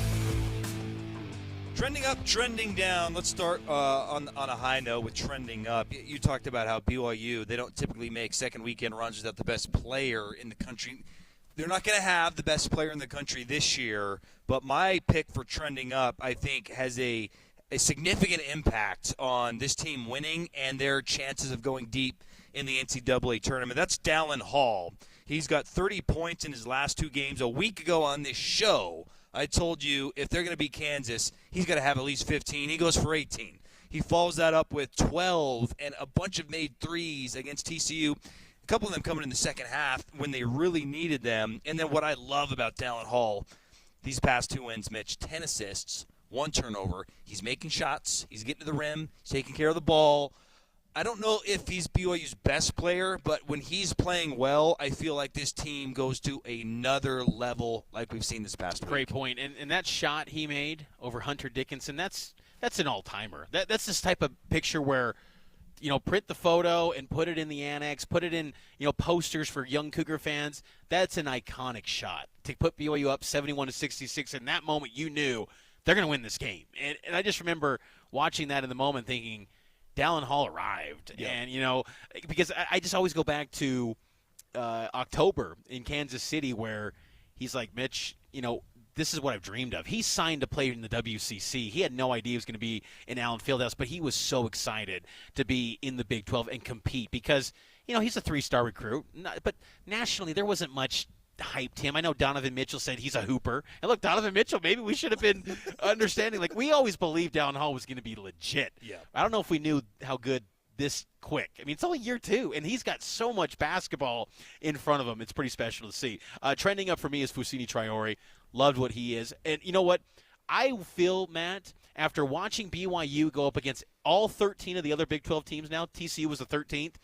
Trending up, trending down. Let's start on a high note with trending up. You talked about how BYU, they don't typically make second weekend runs without the best player in the country. They're not going to have the best player in the country this year, but my pick for trending up, I think, has a significant impact on this team winning and their chances of going deep in the NCAA tournament. That's Dallin Hall. He's got 30 points in his last two games. A week ago on this show, I told you if they're going to beat Kansas, he's got to have at least 15. He goes for 18. He follows that up with 12 and a bunch of made threes against TCU. A couple of them coming in the second half when they really needed them. And then what I love about Dallin Hall, these past two wins, Mitch, 10 assists, 1 turnover. He's making shots. He's getting to the rim. He's taking care of the ball. I don't know if he's BYU's best player, but when he's playing well, I feel like this team goes to another level like we've seen this past week. Great point. And that shot he made over Hunter Dickinson, that's an all-timer. That's this type of picture where, print the photo and put it in the annex, put it in, posters for young Cougar fans. That's an iconic shot. To put BYU up 71-66, in that moment you knew they're going to win this game. And I just remember watching that in the moment thinking, Dallin Hall arrived. Yeah. And, because I just always go back to October in Kansas City where he's like, Mitch, this is what I've dreamed of. He signed to play in the WCC. He had no idea he was going to be in Allen Fieldhouse, but he was so excited to be in the Big 12 and compete because, he's a 3-star recruit. But nationally, there wasn't much hyped him. I know Donovan Mitchell said he's a hooper. And look, Donovan Mitchell, maybe we should have been understanding. Like, we always believed Dallin Hall was going to be legit. Yeah. I don't know if we knew how good this quick. I mean, it's only year 2, and he's got so much basketball in front of him. It's pretty special to see. Trending up for me is Fousseyni Traore. Loved what he is. And you know what? I feel, Matt, after watching BYU go up against all 13 of the other Big 12 teams now, TCU was the 13th,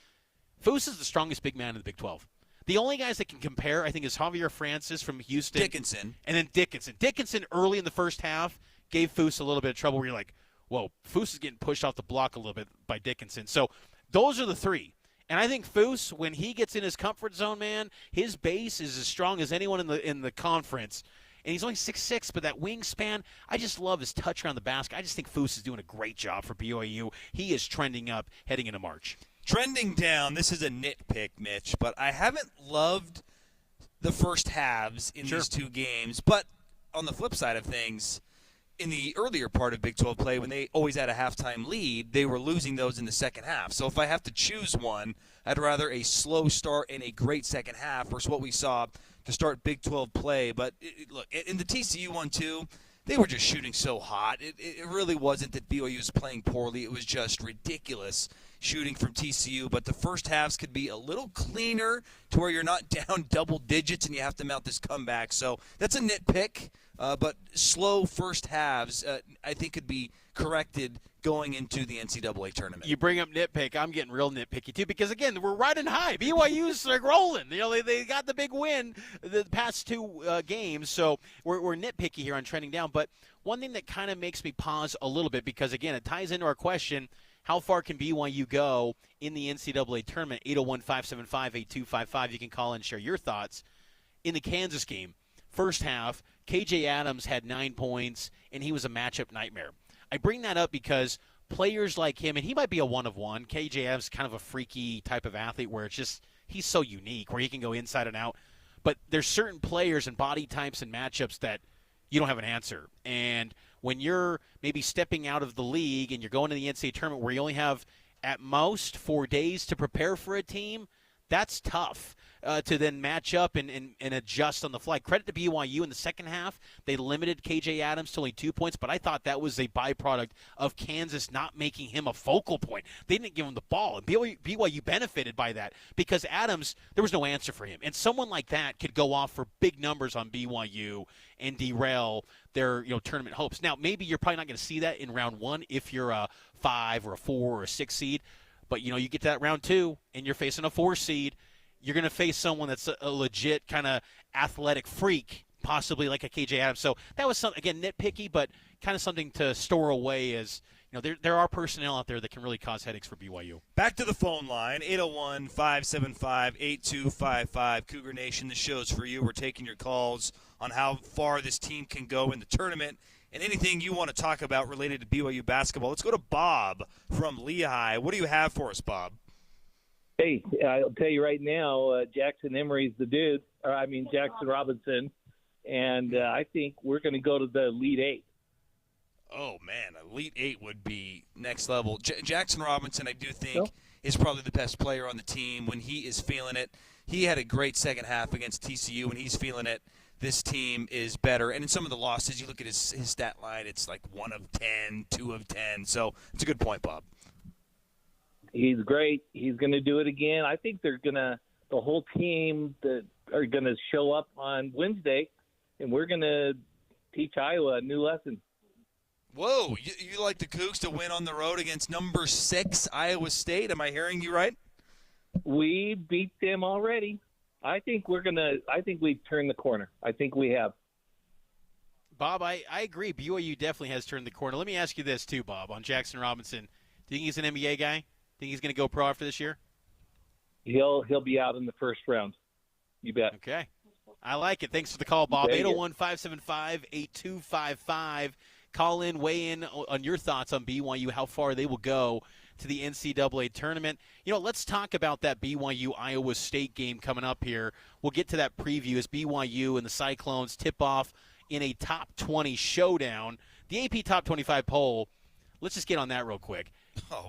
Foose is the strongest big man in the Big 12. The only guys that can compare, I think, is Javier Francis from Houston. Dickinson. And then Dickinson. Dickinson early in the first half gave Foose a little bit of trouble where you're like, whoa, Foose is getting pushed off the block a little bit by Dickinson. So those are the 3. And I think Foose, when he gets in his comfort zone, man, his base is as strong as anyone in the conference. And he's only 6'6", but that wingspan, I just love his touch around the basket. I just think Foose is doing a great job for BYU. He is trending up heading into March. Trending down, this is a nitpick, Mitch, but I haven't loved the first halves in these 2 games. But on the flip side of things, in the earlier part of Big 12 play, when they always had a halftime lead, they were losing those in the second half. So if I have to choose one, I'd rather a slow start and a great second half versus what we saw to start Big 12 play. But look, in the TCU one, too, they were just shooting so hot. It really wasn't that BYU was playing poorly. It was just ridiculous shooting from TCU. But the first halves could be a little cleaner to where you're not down double digits and you have to mount this comeback. So that's a nitpick. But slow first halves, I think, could be corrected going into the NCAA tournament. You bring up nitpick. I'm getting real nitpicky, too, because, again, we're riding high. BYU's like rolling. They got the big win the past 2 games, so we're nitpicky here on trending down. But one thing that kind of makes me pause a little bit because, again, it ties into our question, how far can BYU go in the NCAA tournament? 801-575-8255. You can call and share your thoughts. In the Kansas game, first half, KJ Adams had 9 points, and he was a matchup nightmare. I bring that up because players like him, and he might be a one-of-one. KJ Adams is kind of a freaky type of athlete where it's just he's so unique where he can go inside and out. But there's certain players and body types and matchups that you don't have an answer. And when you're maybe stepping out of the league and you're going to the NCAA tournament where you only have at most 4 days to prepare for a team, that's tough to then match up and adjust on the fly. Credit to BYU in the second half. They limited KJ Adams to only 2 points, but I thought that was a byproduct of Kansas not making him a focal point. They didn't give him the ball, and BYU benefited by that because Adams, there was no answer for him. And someone like that could go off for big numbers on BYU and derail their tournament hopes. Now, maybe you're probably not going to see that in round 1 if you're a 5 or a 4 or a 6 seed. But, you get to that round 2, and you're facing a 4 seed. You're going to face someone that's a legit kind of athletic freak, possibly like a KJ Adams. So that was, again, nitpicky, but kind of something to store away as, there are personnel out there that can really cause headaches for BYU. Back to the phone line, 801-575-8255. Cougar Nation, the show's for you. We're taking your calls on how far this team can go in the tournament and anything you want to talk about related to BYU basketball. Let's go to Bob from Lehigh. What do you have for us, Bob? Hey, I'll tell you right now, Jackson Emery's the dude. Jackson Robinson. And I think we're going to go to the Elite Eight. Oh, man, Elite Eight would be next level. Jackson Robinson, I do think, is probably the best player on the team when he is feeling it. He had a great second half against TCU. When he's feeling it, this team is better. And in some of the losses, you look at his stat line, it's like 1 of 10, 2 of 10. So it's a good point, Bob. He's great. He's going to do it again. I think the whole team that are going to show up on Wednesday, and we're going to teach Iowa a new lesson. Whoa, you like the Cougs to win on the road against number 6 Iowa State? Am I hearing you right? We beat them already. I think we've turned the corner. I think we have. Bob, I agree. BYU definitely has turned the corner. Let me ask you this, too, Bob, on Jackson Robinson. Do you think he's an NBA guy? Think he's going to go pro after this year? He'll be out in the first round. You bet. Okay. I like it. Thanks for the call, Bob. 801-575-8255. Call in, weigh in on your thoughts on BYU, how far they will go to the NCAA tournament. Let's talk about that BYU-Iowa State game coming up here. We'll get to that preview as BYU and the Cyclones tip off in a top 20 showdown. The AP Top 25 poll, let's just get on that real quick.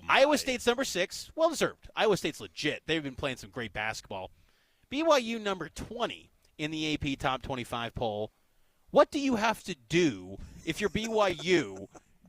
Iowa State's number 6, well-deserved. Iowa State's legit. They've been playing some great basketball. BYU number 20 in the AP Top 25 poll. What do you have to do if you're BYU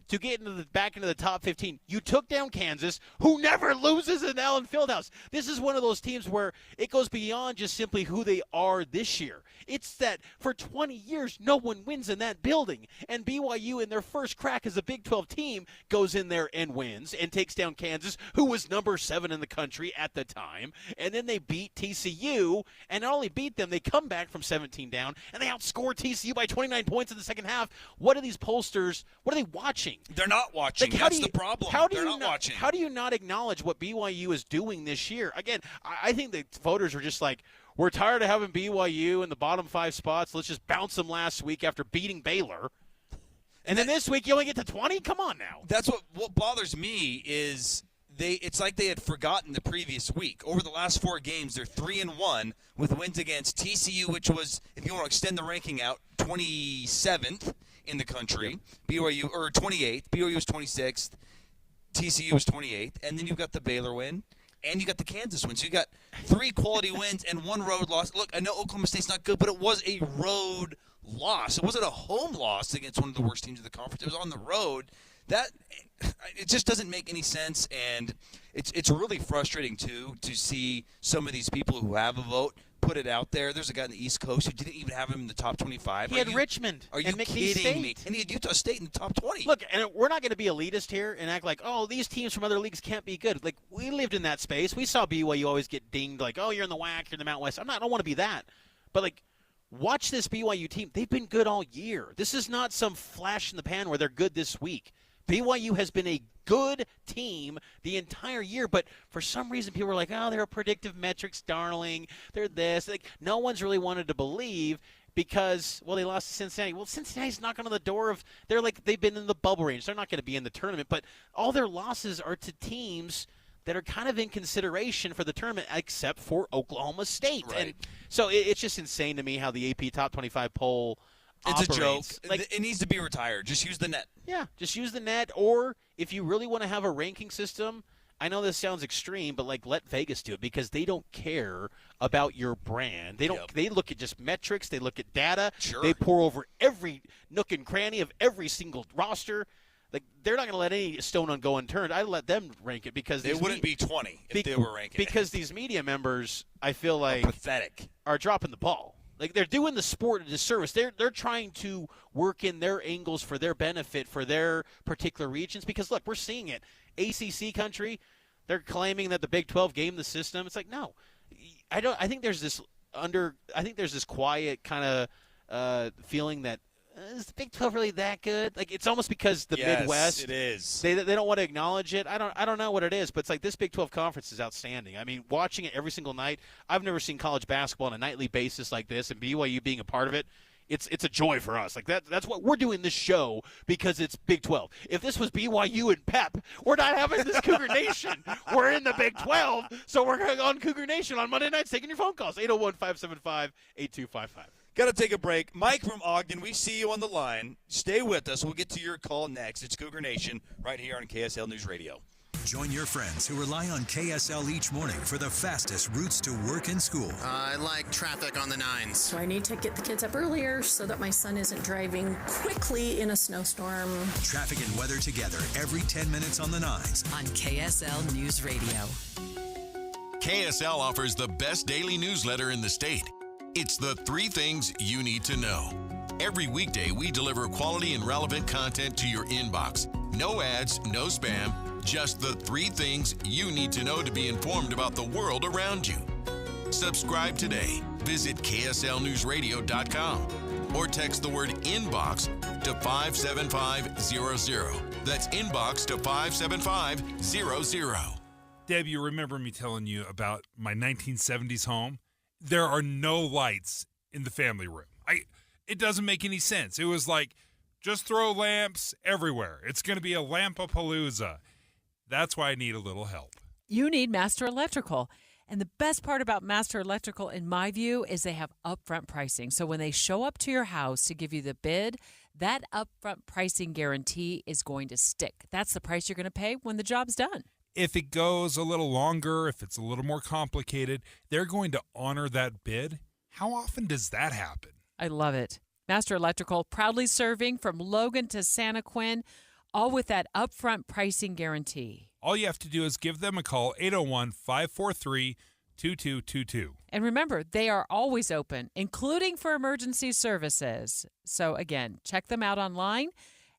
to get back into the top 15? You took down Kansas, who never loses in Allen Fieldhouse. This is one of those teams where it goes beyond just simply who they are this year. It's that for 20 years, no one wins in that building. And BYU, in their first crack as a Big 12 team, goes in there and wins and takes down Kansas, who was number 7 in the country at the time. And then they beat TCU, and not only beat them, they come back from 17 down, and they outscore TCU by 29 points in the second half. What are these pollsters, what are they watching? They're not watching. That's the problem. They're not watching. How do you not acknowledge what BYU is doing this year? Again, I think the voters are just like, we're tired of having BYU in the bottom 5 spots. Let's just bounce them last week after beating Baylor. And then this week you only get to 20? Come on now. That's what bothers me is it's like they had forgotten the previous week. Over the last 4 games, they're 3-1 with wins against TCU, which was, if you want to extend the ranking out, 27th in the country. BYU, or 28th. BYU was 26th. TCU was 28th. And then you've got the Baylor win. And you got the Kansas win. So you got 3 quality wins and 1 road loss. Look, I know Oklahoma State's not good, but it was a road loss. It wasn't a home loss against one of the worst teams in the conference. It was on the road. It just doesn't make any sense, and it's really frustrating, too, to see some of these people who have a vote put it out there. There's a guy on the East Coast who didn't even have him in the top 25. He had Richmond. Are you kidding me? And he had Utah State in the top 20. Look, and we're not going to be elitist here and act like, oh, these teams from other leagues can't be good. Like, we lived in that space. We saw BYU always get dinged like, oh, you're in the WAC, you're in the Mountain West. I don't want to be that. But, like, watch this BYU team. They've been good all year. This is not some flash in the pan where they're good this week. BYU has been a good team the entire year, but for some reason people are like, oh, they're a predictive metrics darling. They're this. Like, no one's really wanted to believe because, well, they lost to Cincinnati. Well, Cincinnati's knocking on the door of – they've been in the bubble range. They're not going to be in the tournament, but all their losses are to teams that are kind of in consideration for the tournament except for Oklahoma State. Right. And so it's just insane to me how the AP Top 25 poll – it's operates. a joke. It needs to be retired. Just use the net. Yeah, just use the net. Or if you really want to have a ranking system, I know this sounds extreme, but let Vegas do it because they don't care about your brand. They don't. Yep. They look at just metrics. They look at data. Sure. They pour over every nook and cranny of every single roster. Like, they're not going to let any stone go unturned. I let them rank it because they wouldn't be 20 if they were ranking because these media members, I feel like, pathetic, are dropping the ball. Like, they're doing the sport a disservice. They're trying to work in their angles for their benefit, for their particular regions. Because, look, we're seeing it. ACC country, they're claiming that the Big 12 gamed the system. It's like, no. I think there's this quiet kind of feeling that, is the Big 12 really that good? Like, it's almost because the Midwest. It is. They don't want to acknowledge it. I don't know what it is, but it's like this Big 12 conference is outstanding. I mean, watching it every single night, I've never seen college basketball on a nightly basis like this, and BYU being a part of it, it's a joy for us. Like, that's what we're doing this show because it's Big 12. If this was BYU and Pep, we're not having this Cougar Nation. We're in the Big 12, so we're going on Cougar Nation on Monday nights taking your phone calls, 801-575-8255. Got to take a break. Mike from Ogden, we see you on the line. Stay with us. We'll get to your call next. It's Cougar Nation right here on KSL News Radio. Join your friends who rely on KSL each morning for the fastest routes to work and school. I like traffic on the 9s. So I need to get the kids up earlier so that my son isn't driving quickly in a snowstorm. Traffic and weather together every 10 minutes on the 9s. On KSL News Radio. KSL offers the best daily newsletter in the state. It's the 3 things you need to know. Every weekday, we deliver quality and relevant content to your inbox. No ads, no spam, just the 3 things you need to know to be informed about the world around you. Subscribe today. Visit KSLNewsRadio.com or text the word inbox to 57500. That's inbox to 57500. Deb, you remember me telling you about my 1970s home? There are no lights in the family room. It doesn't make any sense. It was like Just throw lamps everywhere. It's going to be a lampapalooza. That's why I need a little help. You need Master Electrical. And the best part about Master Electrical, in my view, is they have upfront pricing. So when they show up to your house to give you the bid, that upfront pricing guarantee is going to stick. That's the price you're going to pay when the job's done. If it goes a little longer, if it's a little more complicated, they're going to honor that bid. How often does that happen? I love it. Master Electrical, proudly serving from Logan to Santa Quinn, all with that upfront pricing guarantee. All you have to do is give them a call, 801-543-2222. And remember, they are always open, including for emergency services. So again, check them out online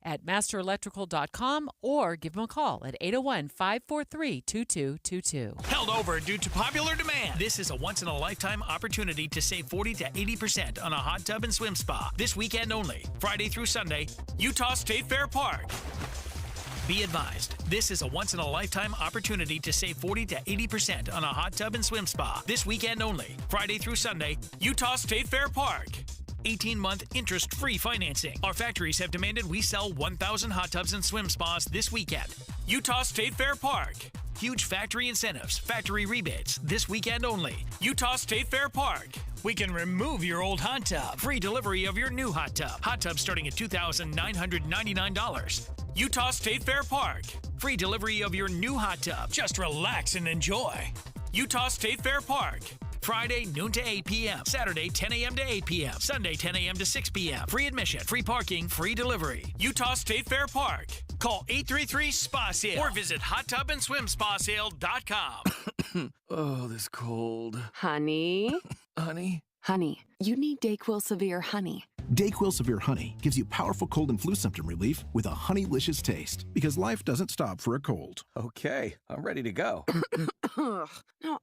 at masterelectrical.com or give them a call at 801-543-2222. Held over due to popular demand. This is a once-in-a-lifetime opportunity to save 40 to 80% on a hot tub and swim spa. This weekend only, Friday through Sunday, Utah State Fair Park. Be advised, this is a once-in-a-lifetime opportunity to save 40 to 80% on a hot tub and swim spa. This weekend only, Friday through Sunday, Utah State Fair Park. 18-month interest-free financing. Our factories have demanded we sell 1,000 hot tubs and swim spas this weekend. Utah State Fair Park. Huge factory incentives, factory rebates, this weekend only. Utah State Fair Park. We can remove your old hot tub. Free delivery of your new hot tub. Hot tub starting at $2,999. Utah State Fair Park. Free delivery of your new hot tub. Just relax and enjoy. Utah State Fair Park. Friday, noon to 8 p.m. Saturday, 10 a.m. to 8 p.m. Sunday, 10 a.m. to 6 p.m. Free admission, free parking, free delivery. Utah State Fair Park. Call 833-SPA-SALE or visit hottubandSwimSpaSale.com. Oh, this cold. Honey? Honey? Honey, you need DayQuil Severe Honey. DayQuil Severe Honey gives you powerful cold and flu symptom relief with a honeylicious taste, because life doesn't stop for a cold. Okay, I'm ready to go. Now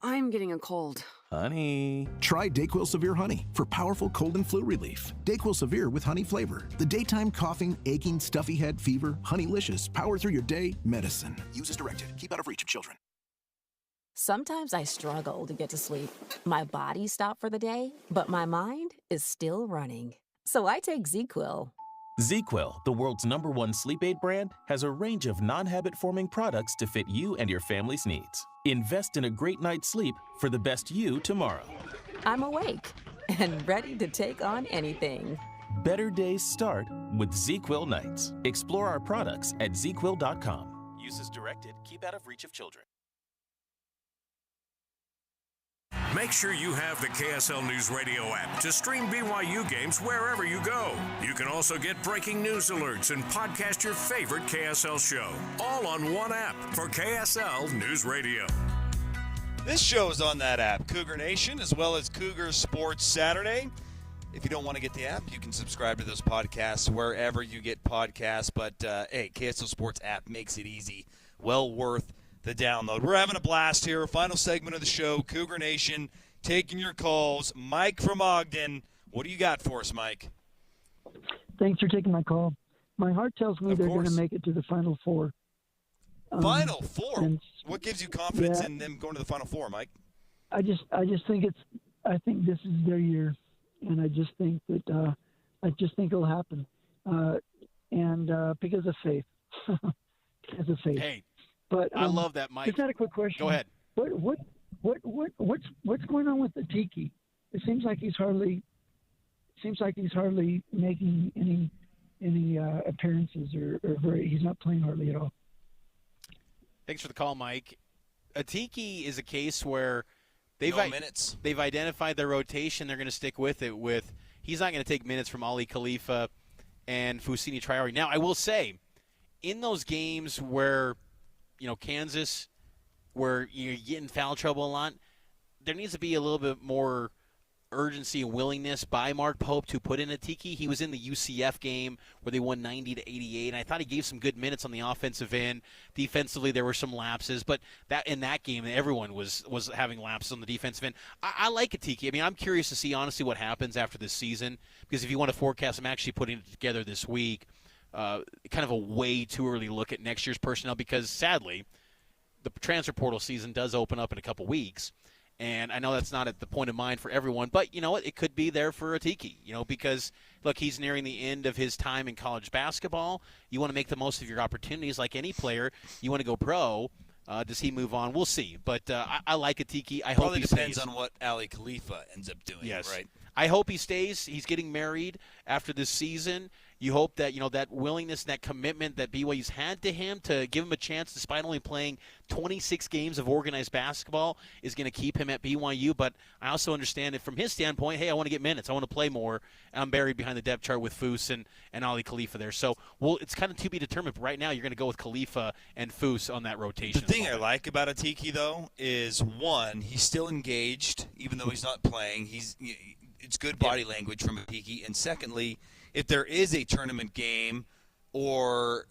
I'm getting a cold. Honey. Try DayQuil Severe Honey for powerful cold and flu relief. DayQuil Severe with honey flavor. The daytime coughing, aching, stuffy head, fever, honeylicious, power through your day medicine. Use as directed. Keep out of reach of children. Sometimes I struggle to get to sleep. My body stopped for the day, but my mind is still running. So I take ZQuil. ZQuil, the world's #1 sleep aid brand, has a range of non-habit-forming products to fit you and your family's needs. Invest in a great night's sleep for the best you tomorrow. I'm awake and ready to take on anything. Better days start with ZQuil nights. Explore our products at ZQuil.com. Use as directed. Keep out of reach of children. Make sure you have the KSL News Radio app to stream BYU games wherever you go. You can also get breaking news alerts and podcast your favorite KSL show, all on one app for KSL News Radio. This show is on that app, Cougar Nation, as well as Cougar Sports Saturday. If you don't want to get the app, you can subscribe to those podcasts wherever you get podcasts. But, hey, KSL Sports app makes it easy. Well worth the download. We're having a blast here. Final segment of the show, Cougar Nation, taking your calls. Mike from Ogden, what do you got for us, Mike? Thanks for taking my call. My heart tells me they're going to make it to the Final Four. Final Four? What gives you confidence in them going to the Final Four, Mike? I just think I think this is their year, and I just think that it'll happen, and because of faith, because of faith. Hey. But I love that, Mike. Just had a quick question. Go ahead. What's going on with the Tiki? It seems like he's hardly making any appearances, or he's not playing hardly at all. Thanks for the call, Mike. Atiki is a case where they've identified their rotation. They're going to stick with it. He's not going to take minutes from Ali Khalifa and Fousseyni Traore. Now, I will say, in those games where Kansas, where you get in foul trouble a lot, there needs to be a little bit more urgency and willingness by Mark Pope to put in Atiki. He was in the UCF game where they won 90-88, and I thought he gave some good minutes on the offensive end. Defensively, there were some lapses, but in that game, everyone was having lapses on the defensive end. I like Atiki. I mean, I'm curious to see, honestly, what happens after this season, because if you want to forecast, I'm actually putting it together this week. Kind of a way too early look at next year's personnel, because sadly, the transfer portal season does open up in a couple weeks, And I know that's not at the point of mind for everyone, but you know what? It could be there for Atiki, because, look, he's nearing the end of his time in college basketball. You want to make the most of your opportunities like any player. You want to go pro. Does he move on? We'll see. But I like Atiki. I hope he stays. Probably depends on what Ali Khalifa ends up doing, right? I hope he stays. He's getting married after this season. You hope that, that willingness, that commitment that BYU's had to him to give him a chance despite only playing 26 games of organized basketball is going to keep him at BYU. But I also understand it from his standpoint, hey, I want to get minutes. I want to play more. And I'm buried behind the depth chart with Foose and Ali Khalifa there. So, it's kind of to be determined. But right now, you're going to go with Khalifa and Foose on that rotation. The thing I like about Atiki, though, is, one, he's still engaged, even though he's not playing. It's good body language from Atiki. And secondly, if there is a tournament game or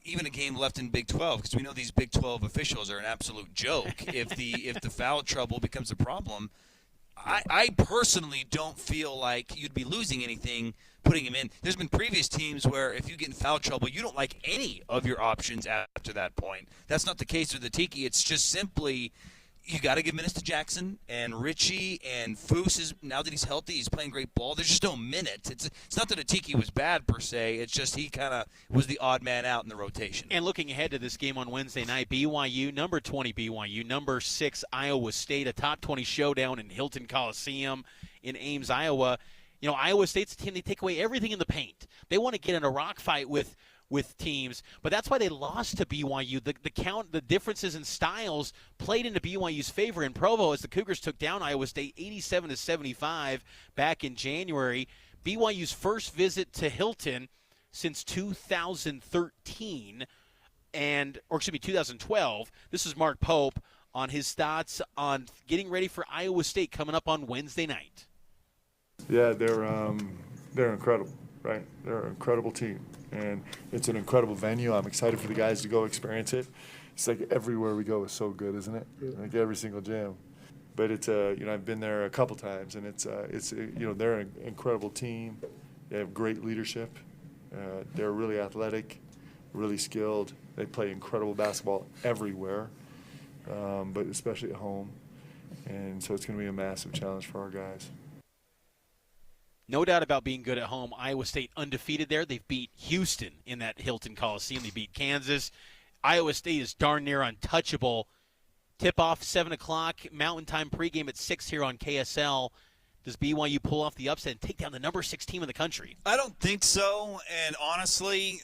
even a game left in Big 12, because we know these Big 12 officials are an absolute joke. If the foul trouble becomes a problem, I personally don't feel like you'd be losing anything putting him in. There's been previous teams where if you get in foul trouble, you don't like any of your options after that point. That's not the case with Atiki. It's just simply you got to give minutes to Jackson and Richie and Foose. Is now that he's healthy, he's playing great ball. There's just no minutes. It's not that Atiki was bad per se. It's just he kind of was the odd man out in the rotation. And looking ahead to this game on Wednesday night, BYU, number 20 BYU, number 6 Iowa State, a top 20 showdown in Hilton Coliseum in Ames, Iowa. Iowa State's a team, they take away everything in the paint. They want to get in a rock fight with teams, but that's why they lost to BYU. The differences in styles played into BYU's favor in Provo as the Cougars took down Iowa State 87-75 back in January. BYU's first visit to Hilton since 2013, 2012. This is Mark Pope on his thoughts on getting ready for Iowa State coming up on Wednesday night. Yeah, they're incredible, right? They're an incredible team. And it's an incredible venue. I'm excited for the guys to go experience it. It's like everywhere we go is so good, isn't it? Yeah. Like every single gym. But it's I've been there a couple times, and it's they're an incredible team. They have great leadership. They're really athletic, really skilled. They play incredible basketball everywhere, but especially at home. And so it's going to be a massive challenge for our guys. No doubt about being good at home. Iowa State undefeated there. They've beat Houston in that Hilton Coliseum. They beat Kansas. Iowa State is darn near untouchable. Tip-off 7 o'clock, Mountain Time pregame at 6 here on KSL. Does BYU pull off the upset and take down the number 6 team in the country? I don't think so. And honestly,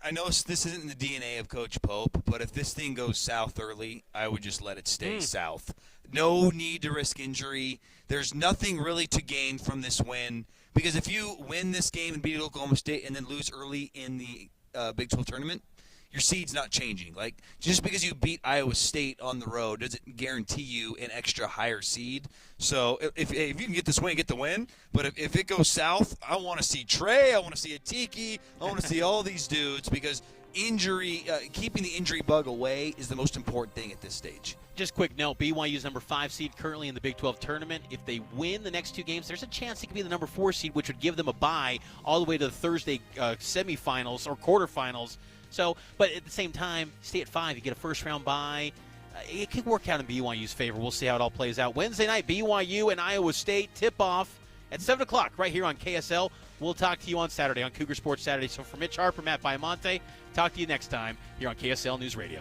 I know this isn't in the DNA of Coach Pope, but if this thing goes south early, I would just let it stay south. No need to risk injury. There's nothing really to gain from this win, because if you win this game and beat Oklahoma State and then lose early in the Big 12 tournament, your seed's not changing. Like, just because you beat Iowa State on the road doesn't guarantee you an extra higher seed. So if you can get this win, get the win. But if it goes south, I want to see Trey. I want to see Atiki. I want to see all these dudes, because keeping the injury bug away is the most important thing at this stage. Just quick note, BYU's number 5 seed currently in the Big 12 tournament. If they win the next 2 games, there's a chance they could be the number 4 seed, which would give them a bye all the way to the Thursday semifinals or quarterfinals. So, but at the same time, stay at 5, you get a first-round bye. It could work out in BYU's favor. We'll see how it all plays out. Wednesday night, BYU and Iowa State tip-off at 7 o'clock right here on KSL. We'll talk to you on Saturday on Cougar Sports Saturday. So for Mitch Harper, Matt Baiamonte, talk to you next time here on KSL News Radio.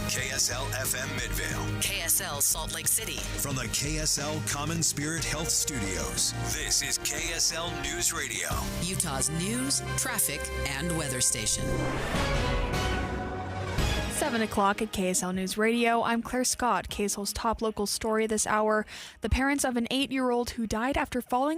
KSL FM Midvale. KSL Salt Lake City. From the KSL Common Spirit Health Studios, this is KSL News Radio. Utah's news, traffic, and weather station. 7 o'clock at KSL News Radio. I'm Claire Scott. KSL's top local story this hour. The parents of an 8-year-old who died after falling off